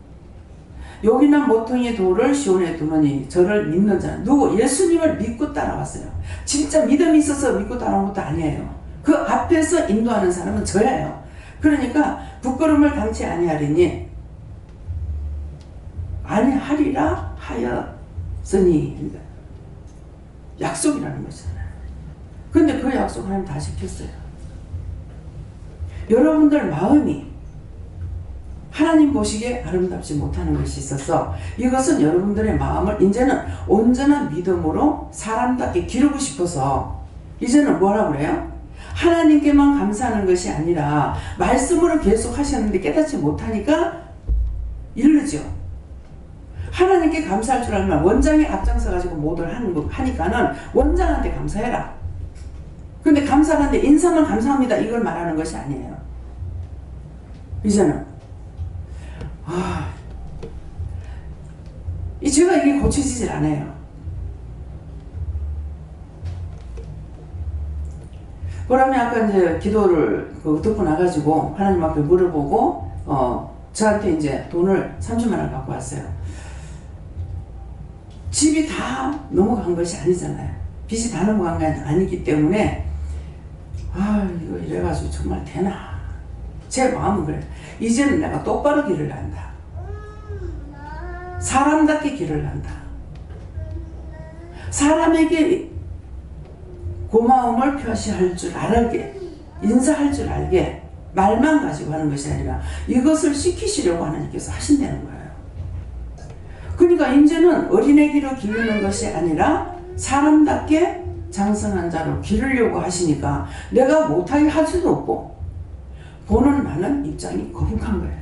여기는 모퉁이 돌을 시온에 두느니 저를 믿는 자는 누구? 예수님을 믿고 따라왔어요. 진짜 믿음이 있어서 믿고 따라온 것도 아니에요. 그 앞에서 인도하는 사람은 저예요. 그러니까 부끄러움을 당치 아니하리니 아니하리라 하였으니 약속이라는 거잖아요. 근데 그 약속 하나님 다 지켰어요. 여러분들 마음이 하나님 보시기에 아름답지 못하는 것이 있어서 이것은 여러분들의 마음을 이제는 온전한 믿음으로 사람답게 기르고 싶어서 이제는 뭐라고 그래요? 하나님께만 감사하는 것이 아니라 말씀으로 계속 하셨는데 깨닫지 못하니까 이르죠. 하나님께 감사할 줄 알면 원장이 앞장서 가지고 모두를 하는 거 하니까는 원장한테 감사해라. 근데 감사하는데 인사만 감사합니다 이걸 말하는 것이 아니에요. 이제는 제가 이게 고쳐지질 않아요. 그러면 아까 이제 기도를 듣고 나가지고 하나님 앞에 물어보고 저한테 이제 돈을 30만 원 갖고 왔어요. 집이 다 넘어간 것이 아니잖아요. 빚이 다 넘어간 게 아니기 때문에 아 이거 이래가지고 정말 되나. 제 마음은 그래. 이제는 내가 똑바로 길을 난다. 사람답게 길을 난다. 사람에게 고마움을 표시할 줄 알게, 인사할 줄 알게, 말만 가지고 하는 것이 아니라 이것을 시키시려고 하나님께서 하신다는 거예요. 그러니까 이제는 어린애 길을 기르는 것이 아니라 사람답게 장성한 자로 기르려고 하시니까 내가 못하게 할 수도 없고 보는 많은 입장이 거북한 거예요.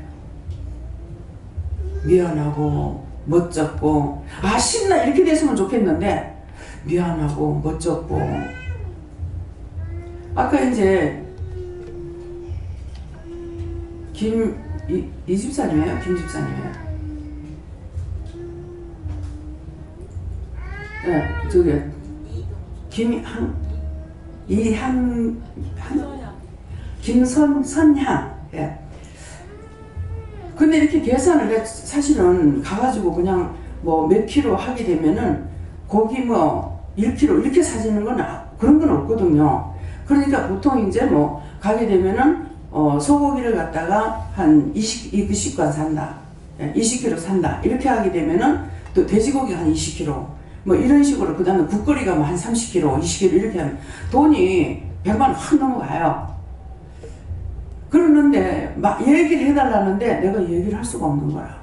미안하고 멋졌고 아 신나 이렇게 됐으면 좋겠는데 미안하고 멋졌고 아까 이제 이 집사님이에요? 김 집사님이에요? 네, 저기 김선향. 예. 근데 이렇게 계산을 해 사실은 가가지고 그냥 뭐 몇 킬로 하게 되면은 고기 뭐 1kg 이렇게 사지는 건 그런 건 없거든요. 그러니까 보통 이제 뭐 가게 되면은 소고기를 갖다가 한 20관 산다. 20kg 산다. 이렇게 하게 되면은 또 돼지고기가 한 20kg. 뭐 이런 식으로 그 다음에 국거리가 뭐 한 30kg, 20kg 이렇게 하면 돈이 100만 원 확 넘어가요. 그러는데 막 얘기를 해달라는데 내가 얘기를 할 수가 없는 거야.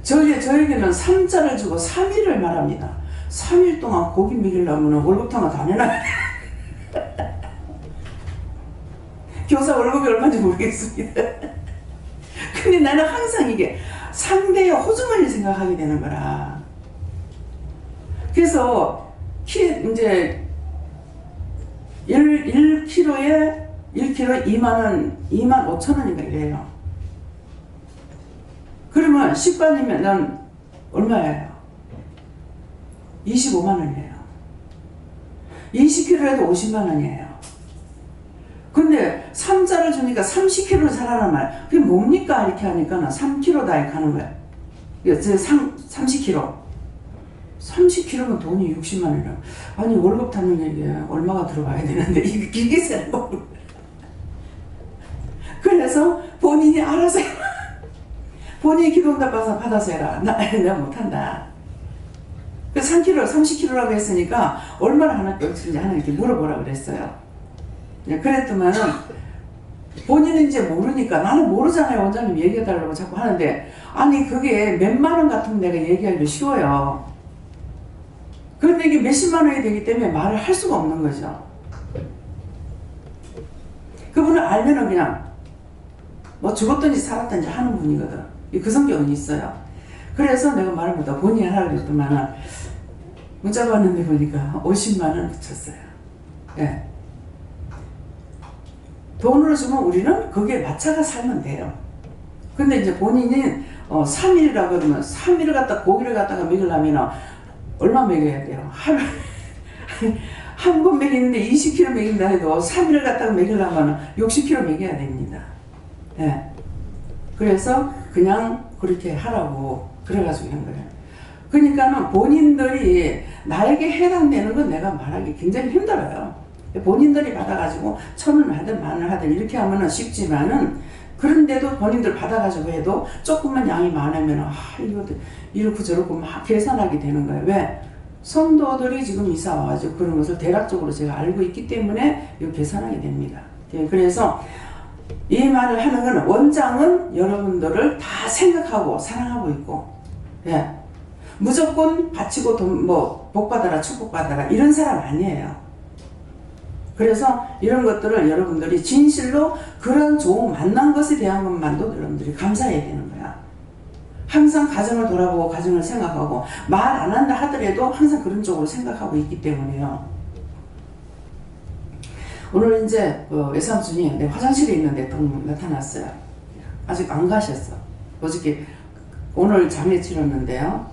저에게는 3자를 주고 3일을 말합니다. 3일 동안 고기 먹이려면 월급탕을 다 내놔야 돼. 교사 월급이 얼마인지 모르겠습니다. 근데 나는 항상 이게 상대의 호주머니를 생각하게 되는 거라. 그래서 이제 1kg에 1kg 2만 5천 원인가 이래요. 그러면 10관이면 난 얼마예요? 25만 원이에요. 20kg 해도 50만 원이에요. 근데 3자를 주니까 30kg를 사라는 말. 그게 뭡니까? 이렇게 하니까 3kg다 이렇게 하는 거야. 30kg. 30kg면 돈이 60만 원이라. 아니 월급 타는 얘기에 얼마가 들어가야 되는데 이게 세는 거. 그래서 본인이 알아서 해라. 본인이 기도응답 받아서 해라. 내가 못한다. 그래서 30kg라고 했으니까 얼마나 하나님께 하나님께 물어보라 그랬어요. 그랬더만은 본인은 이제 모르니까 나는 모르잖아요. 원장님 얘기해달라고 자꾸 하는데 아니 그게 몇만 원 같으면 내가 얘기하기도 쉬워요. 그런데 이게 몇십만 원이 되기 때문에 말을 할 수가 없는 거죠. 그분은 알면은 그냥 뭐 죽었든지 살았든지 하는 분이거든. 그 성격은 있어요. 그래서 내가 말을 못하고 본인이 하라고 그랬더만은 문자 받는데 보니까 50만 원 붙였어요. 예. 돈으로 주면 우리는 거기에 맞춰가 살면 돼요. 근데 이제 본인이 3일이라고 그러면 3일을 갖다 고기를 갖다가 먹이려면 얼마 먹여야 돼요? 한 번 먹이는데 20kg 먹인다 해도 3일을 갖다가 먹이려면 60kg 먹여야 됩니다. 예. 그래서 그냥 그렇게 하라고 그래가지고 한 거예요. 그러니까는 본인들이 나에게 해당되는 건 내가 말하기 굉장히 힘들어요. 본인들이 받아가지고 1,000원 하든 10,000원 하든 이렇게 하면은 쉽지만은 그런데도 본인들 받아가지고 해도 조금만 양이 많으면 이거 이렇고 저렇고 막 계산하게 되는 거예요. 왜? 성도들이 지금 이사 와가지고 그런 것을 대략적으로 제가 알고 있기 때문에 이거 계산하게 됩니다. 그래서 이 말을 하는 건 원장은 여러분들을 다 생각하고 사랑하고 있고, 예. 무조건 바치고 복 받아라 축복 받아라 이런 사람 아니에요. 그래서 이런 것들을 여러분들이 진실로 그런 좋은 만난 것에 대한 것만도 여러분들이 감사해야 되는 거야. 항상 가정을 돌아보고 가정을 생각하고 말 안 한다 하더라도 항상 그런 쪽으로 생각하고 있기 때문에요. 오늘 이제 외삼촌이 내 화장실에 있는데 나타났어요. 아직 안 가셨어. 어저께 오늘 장례 치렀는데요.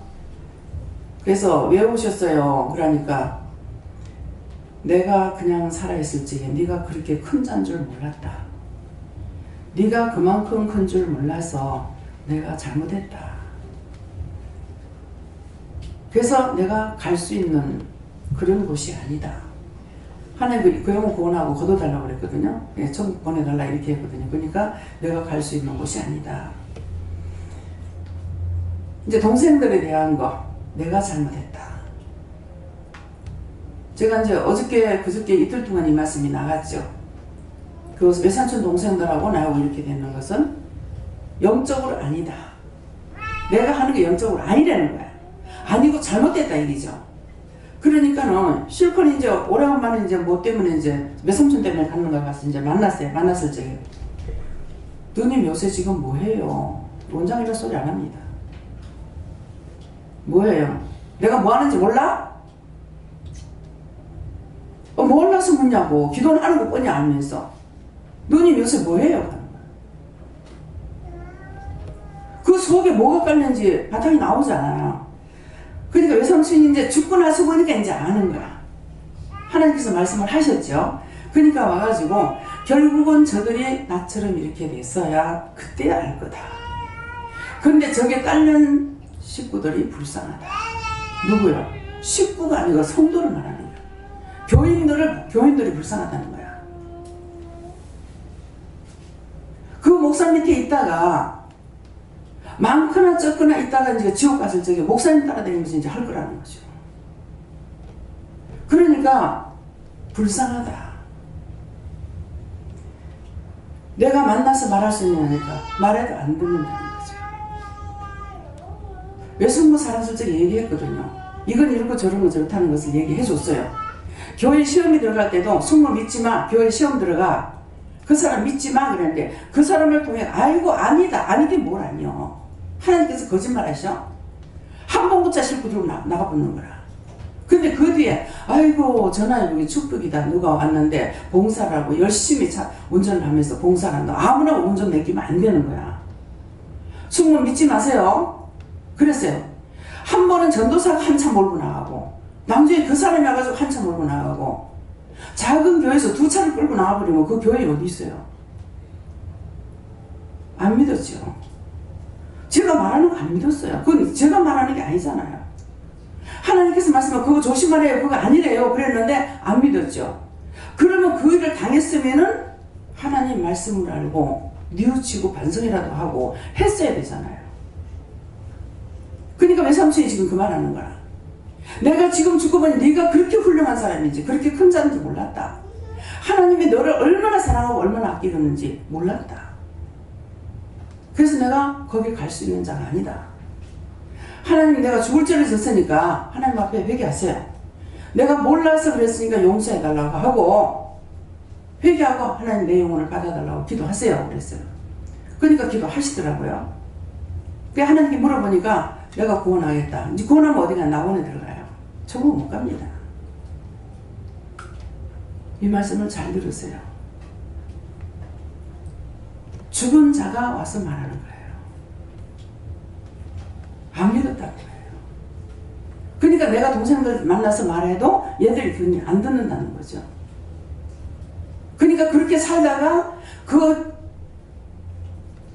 그래서 왜 오셨어요? 그러니까 내가 그냥 살아있을 적에 네가 그렇게 큰 자인 줄 몰랐다. 네가 그만큼 큰 줄 몰라서 내가 잘못했다. 그래서 내가 갈 수 있는 그런 곳이 아니다. 하나님 그 영혼 구원하고 걷어달라고 그랬거든요. 예, 천국 보내달라 이렇게 했거든요. 그러니까 내가 갈 수 있는 곳이 아니다. 이제 동생들에 대한 거 내가 잘못했다. 제가 이제 어저께 그저께 이틀 동안 이 말씀이 나갔죠. 그 외삼촌 동생들하고 나하고 이렇게 되는 것은 영적으로 아니다. 내가 하는 게 영적으로 아니라는 거야. 아니고 잘못됐다 얘기죠. 그러니까는 실컷 이제 오래간만에 이제 뭐 때문에 이제 외삼촌 때문에 갔는가 가서 이제 만났어요. 만났을 적에 누님 요새 지금 뭐해요? 원장이라 소리 안 합니다. 뭐해요? 내가 뭐 하는지 몰라? 몰라서 묻냐고. 기도는 하는 거 뻔히 알면서 누님 요새 뭐해요? 그 속에 뭐가 깔렸는지 바탕이 나오잖아요. 그러니까 외삼촌이 이제 죽고 나서 보니까 이제 아는 거야. 하나님께서 말씀을 하셨죠. 그러니까 와가지고 결국은 저들이 나처럼 이렇게 됐어야 그때 알 거다. 근데 저게 딸린 식구들이 불쌍하다. 누구요? 식구가 아니고 성도를 말하는 거야. 교인들이 불쌍하다는 거야. 그 목사 밑에 있다가 많거나 적거나 있다가 이제 지옥 갔을 적에 목사님 따라다니면서 이제 할 거라는 거죠. 그러니까 불쌍하다. 내가 만나서 말할 수 있느니까 말해도 안 듣는다는 거죠. 외숙모 살았을 적에 얘기했거든요. 이건 이렇고 저런 거 저렇다는 것을 얘기해 줬어요. 교회 시험이 들어갈 때도 숙모 믿지 마. 교회 시험 들어가. 그 사람 믿지 마 그랬는데 그 사람을 통해 아이고 아니다. 아니긴 뭘 아니요. 하나님께서 거짓말 하셔. 한 번 붙자 싣고 들고 나가붙는 거라. 근데 그 뒤에 아이고 전화해보기 축복이다. 누가 왔는데 봉사를 하고 열심히 운전을 하면서 봉사를 한다. 아무나 운전 맡기면 안 되는 거야. 숙모 믿지 마세요. 그랬어요. 한 번은 전도사가 한참 몰고 나가고 나중에 그 사람이 와가지고 한참 몰고 나가고 작은 교회에서 2차를 끌고 나와버리면 그 교회 어디 있어요? 안 믿었죠. 제가 말하는 거 안 믿었어요. 그건 제가 말하는 게 아니잖아요. 하나님께서 말씀하면 그거 조심하래요. 그거 아니래요. 그랬는데 안 믿었죠. 그러면 그 일을 당했으면은 하나님 말씀을 알고 뉘우치고 반성이라도 하고 했어야 되잖아요. 그러니까 외삼촌이 지금 그 말하는 거야. 내가 지금 죽고 보니 네가 그렇게 훌륭한 사람인지 그렇게 큰 자인지 몰랐다. 하나님이 너를 얼마나 사랑하고 얼마나 아끼는지 몰랐다. 그래서 내가 거기 갈 수 있는 자가 아니다. 하나님이 내가 죽을 죄를 졌으니까 하나님 앞에 회개하세요. 내가 몰라서 그랬으니까 용서해달라고 하고 회개하고 하나님 내 영혼을 받아달라고 기도하세요. 그랬어요. 그러니까 기도하시더라고요. 그래서 하나님께 물어보니까 내가 구원하겠다. 이제 구원하면 어디가 낙원에 들어가요. 천국 못 갑니다. 이 말씀을 잘 들으세요. 죽은 자가 와서 말하는 거예요. 안 믿었다는 거예요. 그러니까 내가 동생들 만나서 말해도 얘들이 안 듣는다는 거죠. 그러니까 그렇게 살다가 그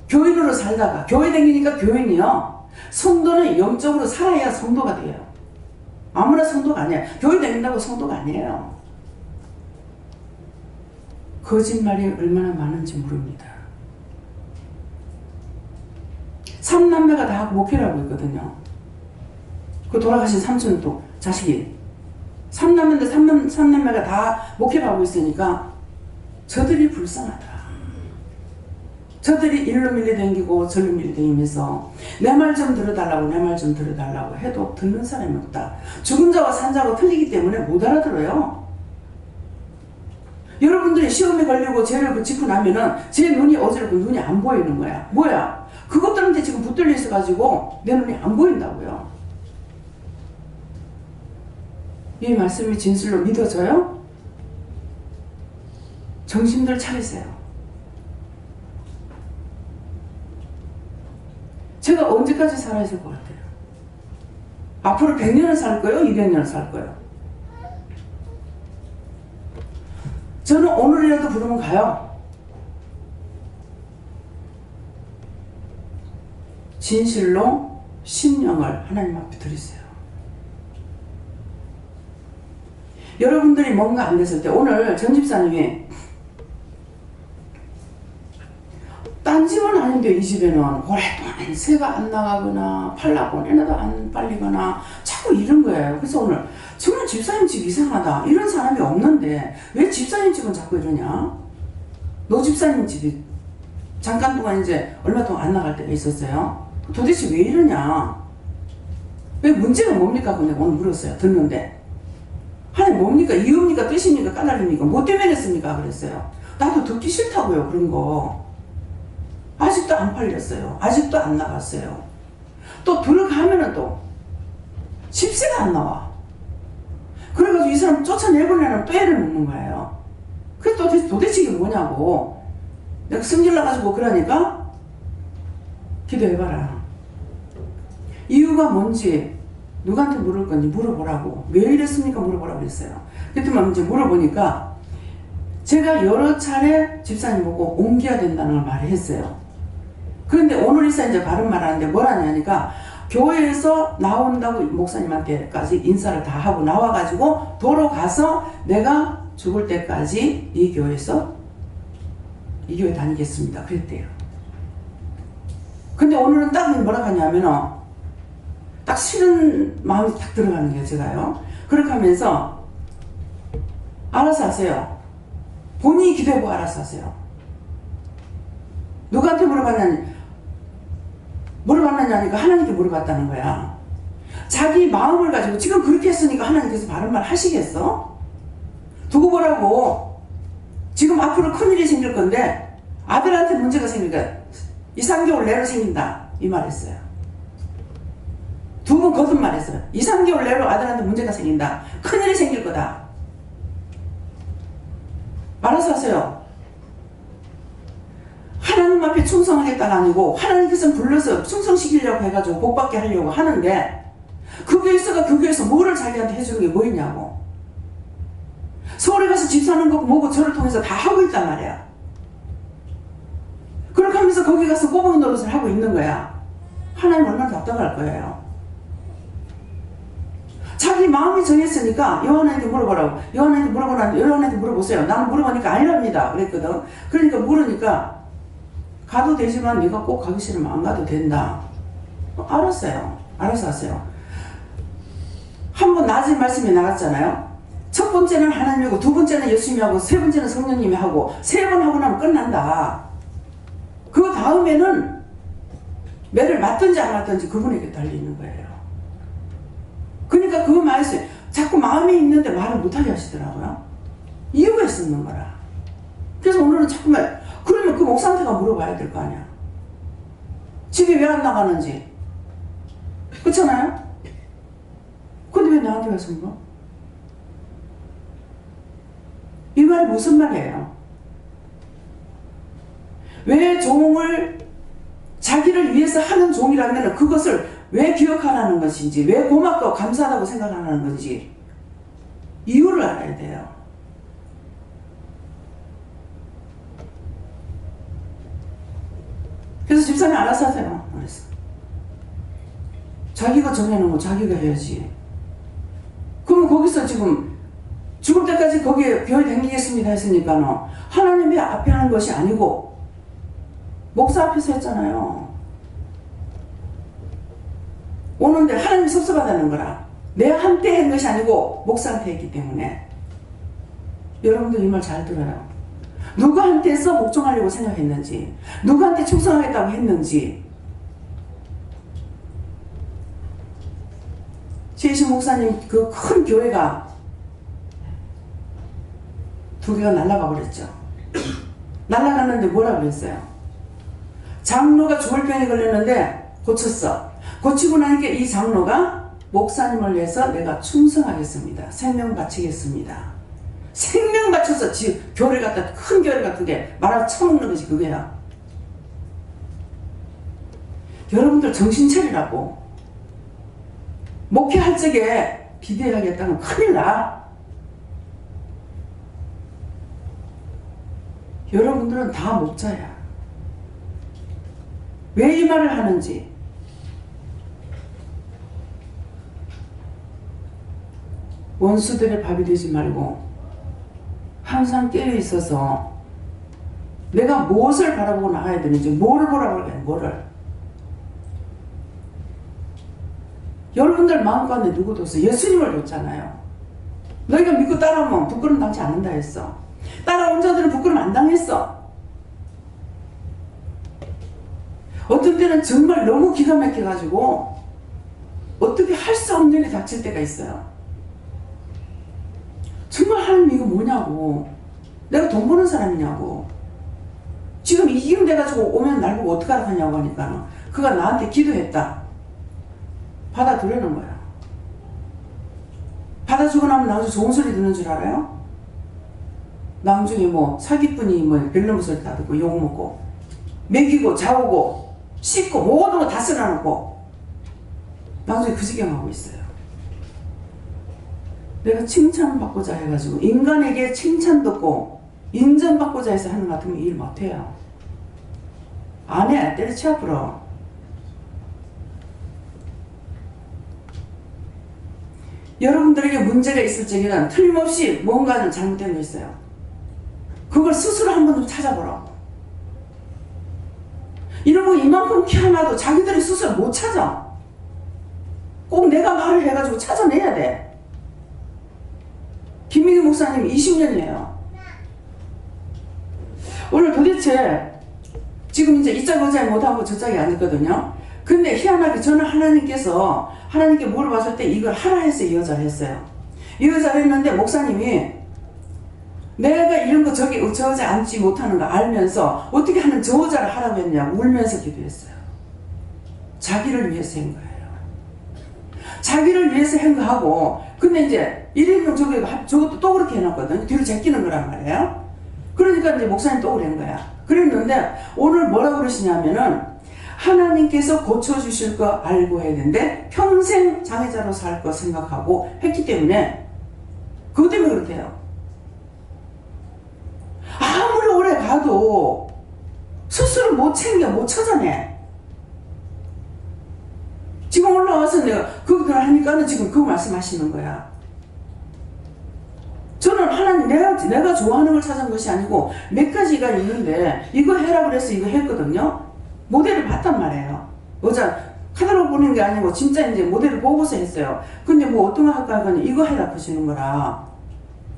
교인으로 살다가 교회 다니니까 교인이요. 성도는 영적으로 살아야 성도가 돼요. 아무나 성도가 아니에요. 교회 다닌다고 성도가 아니에요. 거짓말이 얼마나 많은지 모릅니다. 3남매가 다 목회를 하고 있거든요. 그 돌아가신 삼촌도 자식이 3남매인데 3남매가 다 목회를 하고 있으니까 저들이 불쌍하다. 저들이 일로 밀려다니고 절로 밀려다니면서 내 말 좀 들어달라고 내 말 좀 들어달라고 해도 듣는 사람이 없다. 죽은 자와 산 자가 틀리기 때문에 못 알아들어요. 여러분들이 시험에 걸리고 죄를 짓고 나면은 제 눈이 어지럽고 눈이 안 보이는 거야. 뭐야? 그것들한테 지금 붙들려 있어가지고 내 눈이 안 보인다고요. 이 말씀이 진실로 믿어져요? 정신들 차리세요. 제가 언제까지 살아야 될 것 같아요? 앞으로 100년을 살 거예요? 200년을 살 거예요? 저는 오늘이라도 부르면 가요. 진실로 심령을 하나님 앞에 드리세요. 여러분들이 뭔가 안 됐을 때 오늘 전 집사님이 딴 집은 아닌데 이 집에는 오랫동안 새가 안 나가거나 팔라고 내놔도 안 빨리거나 자꾸 이런 거예요. 그래서 오늘 정말 집사님 집 이상하다 이런 사람이 없는데 왜 집사님 집은 자꾸 이러냐. 너 집사님 집이 잠깐 동안 이제 얼마 동안 안 나갈 때가 있었어요. 도대체 왜 이러냐. 왜 문제가 뭡니까? 내가 오늘 물었어요. 듣는데 하나님 뭡니까? 이유입니까? 뜻입니까? 까닭입니까? 뭐 때문에 했습니까? 그랬어요. 나도 듣기 싫다고요. 그런 거. 아직도 안 팔렸어요. 아직도 안 나갔어요. 또 들어가면은 또 집세가 안 나와. 그래가지고 이 사람 쫓아내보려면 또 애를 먹는 거예요. 그래서 도대체 이게 뭐냐고. 내가 승질 나가지고 그러니까 기도해봐라. 이유가 뭔지 누구한테 물을 건지 물어보라고. 왜 이랬습니까? 물어보라고 했어요. 그랬더니 이제 물어보니까 제가 여러 차례 집사님 보고 옮겨야 된다는 걸 말을 했어요. 그런데 오늘 이제 바른 말 하는데 뭐라냐니까 교회에서 나온다고 목사님한테까지 인사를 다 하고 나와가지고 도로 가서 내가 죽을 때까지 이 교회에서 이 교회 다니겠습니다. 그랬대요. 근데 오늘은 딱 뭐라 하냐면은 딱 싫은 마음이 딱 들어가는 거예요. 제가요. 그렇게 하면서 알아서 하세요. 본인이 기도해보고 알아서 하세요. 누구한테 물어봤느냐니까 하나님께 물어봤다는 거야. 자기 마음을 가지고 지금 그렇게 했으니까 하나님께서 바른 말 하시겠어? 두고 보라고. 지금 앞으로 큰일이 생길 건데 아들한테 문제가 생기니까 2, 3개월 내로 생긴다 이 말했어요. 두 번 거듭말했어요. 2, 3개월 내로 아들한테 문제가 생긴다. 큰일이 생길 거다. 알아서 하세요. 하나님 앞에 충성하겠다가 아니고 하나님께서 불러서 충성시키려고 해가지고 복받게 하려고 하는데 그 교회에서가 그 교회에서 뭐를 자기한테 해주는 게 뭐 있냐고. 서울에 가서 집 사는 거 뭐고 저를 통해서 다 하고 있단 말이야. 그렇게 하면서 거기 가서 꼬부기 노릇을 하고 있는 거야. 하나님 얼마나 답답할 거예요. 자기 마음이 정했으니까 요한한테 물어보라고. 요한한테 물어보라는데 요한한테 물어보세요. 나는 물어보니까 아니랍니다. 그랬거든. 그러니까 물으니까 가도 되지만 네가 꼭 가기 싫으면 안 가도 된다. 알았어요. 알아서 하세요. 한번 낮에 말씀이 나갔잖아요. 첫 번째는 하나님이고 두 번째는 예수님이 하고 세 번째는 성령님이 하고 세 번 하고 나면 끝난다. 그 다음에는 매를 맞든지 안 맞든지 그분에게 달려있는 거예요. 그러니까 그 말씀 자꾸 마음에 있는데 말을 못하게 하시더라고요. 이유가 있었는 거라. 그래서 오늘은 자꾸만 그러면 그 목사한테가 물어봐야 될 거 아니야. 집에 왜 안 나가는지. 그렇잖아요? 근데 왜 나한테 와서 물어? 이 말이 무슨 말이에요? 왜 종을 자기를 위해서 하는 종이라면 그것을 왜 기억하라는 것인지, 왜 고맙고 감사하다고 생각하라는 건지 이유를 알아야 돼요. 그래서 집사님 알아서 하세요. 알았어. 자기가 정해놓은 거 자기가 해야지. 그럼 거기서 지금 죽을 때까지 거기에 교회 다니겠습니다 했으니까는 하나님이 앞에 하는 것이 아니고 목사 앞에서 했잖아요. 오는데 하나님이 섭섭하다는 거라. 내가 한때 한 것이 아니고 목사한테 했기 때문에. 여러분들 이 말 잘 들어요. 누구한테서 복종하려고 생각했는지, 누구한테 충성하겠다고 했는지. 최희신 목사님 그 큰 교회가 두 개가 날아가 버렸죠. 날아갔는데 뭐라 그랬어요? 장로가 죽을 병에 걸렸는데 고쳤어. 고치고 나니까 이 장로가 목사님을 위해서 내가 충성하겠습니다. 생명 바치겠습니다. 생명 바쳐서 교회 갖다 큰 교회 같은 게 말아 처먹는 것이 그거야. 여러분들 정신 차리라고. 목회할 적에 비대하겠다면 큰일 나. 여러분들은 다 목자야. 왜 이 말을 하는지. 원수들의 밥이 되지 말고 항상 깨어 있어서 내가 무엇을 바라보고 나가야 되는지, 뭐를 보라고 그래, 뭐를. 여러분들 마음가운데 누구 뒀어? 예수님을 뒀잖아요. 너희가 믿고 따라오면 부끄럼 당치 않는다 했어. 따라온 자들은 부끄럼 안 당했어. 어떤 때는 정말 너무 기가 막혀가지고 어떻게 할 수 없는 일이 닥칠 때가 있어요. 정말 하나님 이거 뭐냐고. 내가 돈 버는 사람이냐고. 지금 이 기름 돼가지고 오면 날 보고 어떡하라 하냐고 하니까 그가 나한테 기도했다. 받아들이는 거야. 받아주고 나면 나중에 좋은 소리 듣는 줄 알아요? 나중에 뭐 사기꾼이 뭐 별놈 소리 다 듣고 욕먹고 먹이고 자오고 씻고 모든 거 다 써놔놓고 나중에 그 지경하고 있어요. 내가 칭찬받고자 해가지고 인간에게 칭찬 듣고 인정받고자 해서 하는 것 같으면 일 못해요. 안 해. 때려쳐 앞으로. 여러분들에게 문제가 있을 적에는 틀림없이 뭔가는 잘못된 게 있어요. 그걸 스스로 한 번 좀 찾아보라고. 이런 거 이만큼 키워놔도 자기들이 스스로 못 찾아. 꼭 내가 말을 해가지고 찾아내야 돼. 김민규 목사님 20년이에요. 오늘 도대체 지금 이제 이 짝 의자에 못하고 저 짝에 앉았거든요. 근데 희한하게 저는 하나님께서 하나님께 물어봤을 때 이걸 하라 해서 이 여자를 했어요. 이 여자를 했는데 목사님이 내가 이런 거 저기 저 여자 앉지 못하는 거 알면서 어떻게 하는 저 여자를 하라고 했냐고 울면서 기도했어요. 자기를 위해서 한 거예요. 자기를 위해서 한 거 하고 근데 이제 1인용 저것도 또 그렇게 해놨거든. 뒤로 제끼는 거란 말이에요. 그러니까 이제 목사님 또 그런 거야. 그랬는데 오늘 뭐라고 그러시냐면은 하나님께서 고쳐주실 거 알고 했는데 평생 장애자로 살 거 생각하고 했기 때문에 그것 때문에 그렇대요. 아무리 오래 가도 스스로 못 챙겨 못 찾아내. 지금 올라와서 내가 그걸 하니까는 지금 그 말씀하시는 거야. 저는 하나님 내가 좋아하는 걸 찾은 것이 아니고 몇 가지가 있는데 이거 해라 그래서 이거 했거든요. 모델을 봤단 말이에요. 여자 카talog 보는 게 아니고 진짜 이제 모델을 보고서 했어요. 근데 뭐 어떤 거 할까 하니 이거 해라 하시는 거라.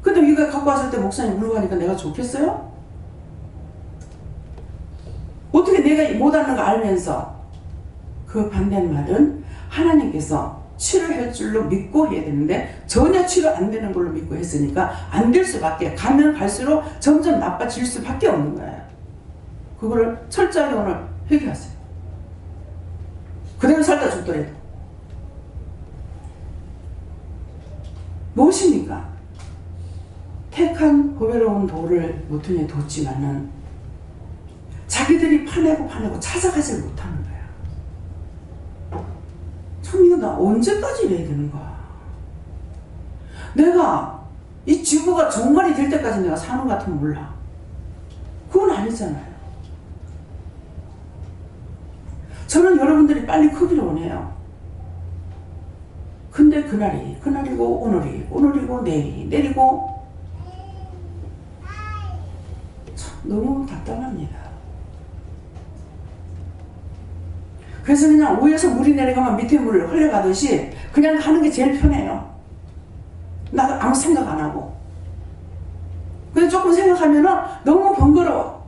근데 이거 갖고 왔을 때 목사님 물어보니까 내가 좋겠어요? 어떻게 내가 못하는 거 알면서 그 반대말은 하나님께서 치료할 줄로 믿고 해야 되는데 전혀 치료 안 되는 걸로 믿고 했으니까 안 될 수밖에 가면 갈수록 점점 나빠질 수밖에 없는 거예요. 그거를 철저하게 오늘 회개하세요. 그대로 살다 죽더라도. 무엇입니까? 택한 보배로운 돌을 모퉁이에 뒀지만은 자기들이 파내고 찾아가질 못하는 거야. 참 이거 나 언제까지 이래야 되는 거야? 내가 이 지구가 종말이 될 때까지 내가 사는 것 같으면 몰라. 그건 아니잖아요. 저는 여러분들이 빨리 크기를 원해요. 근데 그날이고 오늘이고 내일이고 참 너무 답답합니다. 그래서 그냥 위에서 물이 내려가면 밑에 물을 흘려가듯이 그냥 가는 게 제일 편해요. 나도 아무 생각 안 하고. 근데 조금 생각하면은 너무 번거로워.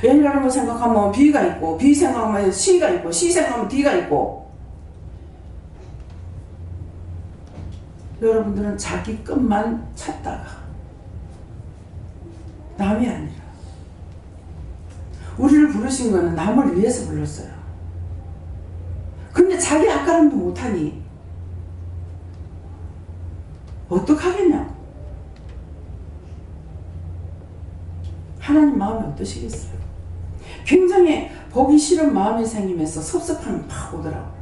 A라는 거 생각하면 B가 있고, B 생각하면 C가 있고, C 생각하면 D가 있고. 여러분들은 자기 것만 찾다가 남이 아니라 우리를 부르신 거는 남을 위해서 불렀어요. 근데 자기 앞가림도 못하니 어떡하겠냐? 하나님 마음이 어떠시겠어요? 굉장히 보기 싫은 마음이 생기면서 섭섭함이 팍 오더라고요.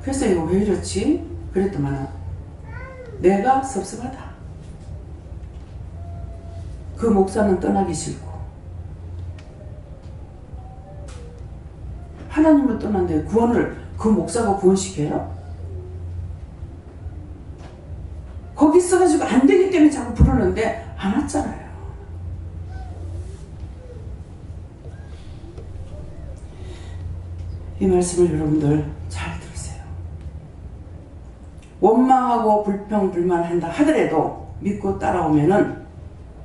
그래서 이거 왜 이렇지? 그랬더만 내가 섭섭하다. 그 목사는 떠나기 싫고 하나님을 떠난데 구원을 그 목사가 구원시켜요? 이 말씀을 여러분들 잘 들으세요. 원망하고 불평 불만한다 하더라도 믿고 따라오면은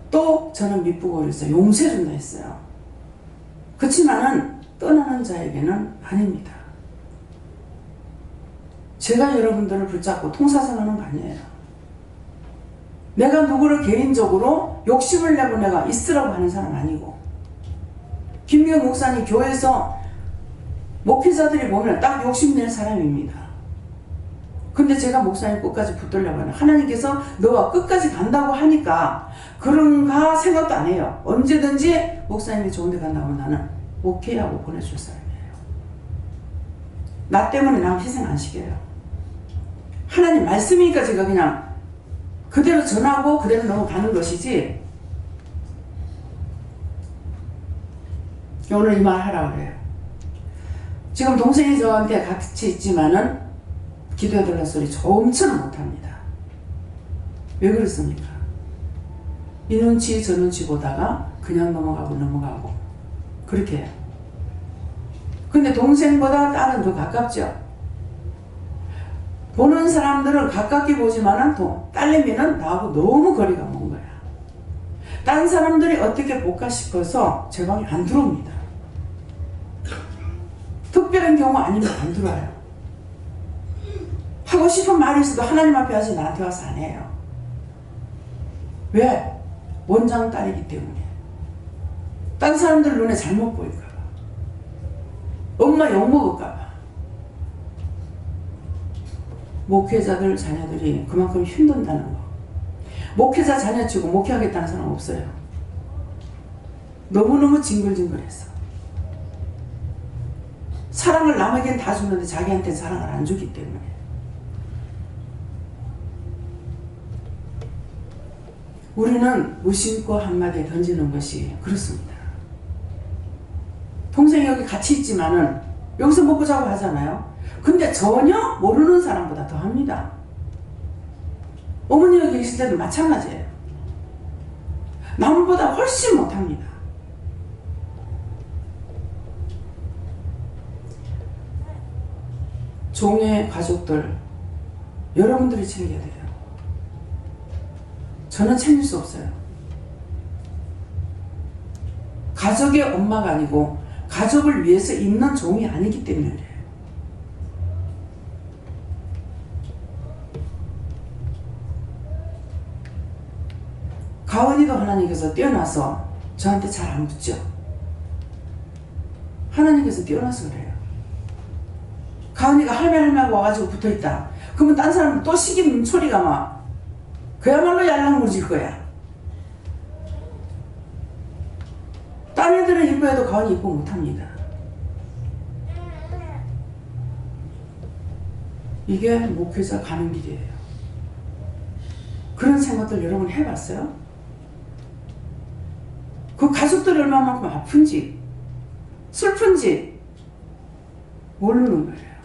또 저는 믿고 그랬어요. 용서해준다 했어요. 그렇지만은 떠나는 자에게는 아닙니다. 제가 여러분들을 붙잡고 통사선하는 거 아니에요. 내가 누구를 개인적으로 욕심을 내고 내가 있으라고 하는 사람 아니고, 김기현 목사님 교회에서 목회자들이 보면 딱 욕심낼 사람입니다. 근데 제가 목사님 끝까지 붙들려고 하는, 하나님께서 너와 끝까지 간다고 하니까 그런가 생각도 안 해요. 언제든지 목사님이 좋은 데 간다면 나는 오케이 하고 보내줄 사람이에요. 나 때문에 남 희생 안 시켜요. 하나님 말씀이니까 제가 그냥 그대로 전하고 그대로 넘어가는 것이지, 오늘 이 말 하라고 그래요. 지금 동생이 저한테 같이 있지만은 기도해달라는 소리 조금처럼 못합니다. 왜 그렇습니까? 이 눈치 저 눈치 보다가 그냥 넘어가고 그렇게 해요. 근데 동생보다 딸은 더 가깝죠. 보는 사람들은 가깝게 보지만은 딸내미는 나하고 너무 거리가 먼 거야. 다른 사람들이 어떻게 볼까 싶어서 제 방에 안 들어옵니다. 특별한 경우 아니면 안 들어와요. 하고 싶은 말이 있어도 하나님 앞에 하지 나한테 와서 안 해요. 왜? 원장 딸이기 때문에. 딴 사람들 눈에 잘못 보일까봐. 엄마 욕먹을까봐. 목회자들 자녀들이 그만큼 힘든다는 거. 목회자 자녀 치고 목회하겠다는 사람 없어요. 너무너무 징글징글해서. 사랑을 남에겐 다 주는데 자기한테 사랑을 안 주기 때문에. 우리는 무심코 한마디 던지는 것이 그렇습니다. 동생이 여기 같이 있지만은 여기서 먹고 자고 하잖아요. 근데 전혀 모르는 사람보다 더 합니다. 어머니 여기 계실 때도 마찬가지예요. 남보다 훨씬 못합니다. 종의 가족들 여러분들이 챙겨야 돼요. 저는 챙길 수 없어요. 가족의 엄마가 아니고 가족을 위해서 있는 종이 아니기 때문에 그래요. 가은이도 하나님께서 떼어놔서 저한테 잘 안 붙죠. 하나님께서 떼어놔서 그래요. 가은이가 할매하고 와가지고 붙어있다. 그러면 딴 사람은 또 시기는 소리가 막 그야말로 yar랑무질 거야. 딴 애들은 이뻐해도 가은이 이뻐 못합니다. 이게 목회자 가는 길이에요. 그런 생각들 여러분 해봤어요? 그 가족들이 얼마만큼 아픈지 슬픈지 모르는 거예요.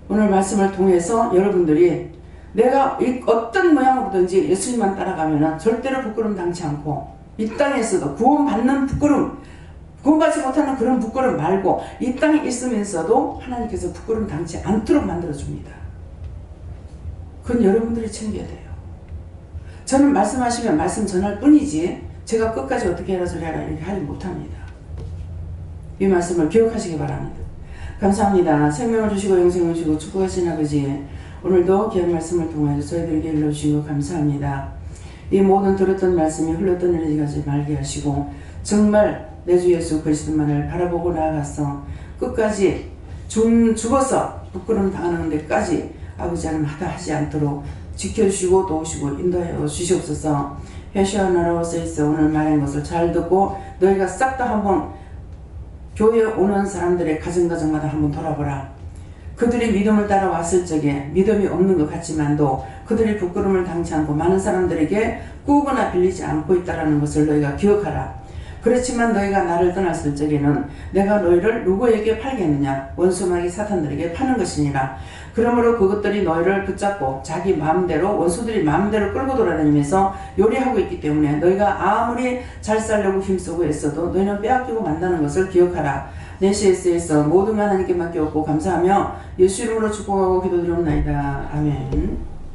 오늘 말씀을 통해서 여러분들이 내가 어떤 모양으로든지 예수님만 따라가면 절대로 부끄럼 당치 않고, 이 땅에서도 구원받는 부끄럼, 구원받지 못하는 그런 부끄럼 말고 이 땅에 있으면서도 하나님께서 부끄럼 당치 않도록 만들어줍니다. 그건 여러분들이 챙겨야 돼요. 저는 말씀하시면 말씀 전할 뿐이지 제가 끝까지 어떻게 해라 저리 해라 이렇게 하지 못합니다. 이 말씀을 기억하시기 바랍니다. 감사합니다. 생명을 주시고 영생을 주시고 축복하신 아버지, 오늘도 귀한 말씀을 통하여 저희들에게 일러주신 것 감사합니다. 이 모든 들었던 말씀이 흘러떠내리지 가지 말게 하시고 정말 내 주 예수 그리스도만을 바라보고 나아가서 끝까지 죽어서 부끄러움 당하는 데까지 아버지 하나님 하지 않도록 지켜주시고 도우시고 인도하여 주시옵소서. 회시와 나라와 써있어 오늘 말한 것을 잘 듣고 너희가 싹 다 한번 교회에 오는 사람들의 가정마다 한번 돌아보라. 그들이 믿음을 따라왔을 적에 믿음이 없는 것 같지만도 그들이 부끄러움을 당치 않고 많은 사람들에게 꾸거나 빌리지 않고 있다는 것을 너희가 기억하라. 그렇지만 너희가 나를 떠났을 적에는 내가 너희를 누구에게 팔겠느냐? 원수마귀 사탄들에게 파는 것이니라. 그러므로 그것들이 너희를 붙잡고 자기 마음대로 원수들이 마음대로 끌고 돌아다니면서 요리하고 있기 때문에 너희가 아무리 잘 살려고 힘쓰고 애써도 너희는 빼앗기고 만다는 것을 기억하라. 내시에스에서 모든 건 하나님께 맡겼고 감사하며 예수 이름으로 축복하고 기도드리옵나이다. 아멘.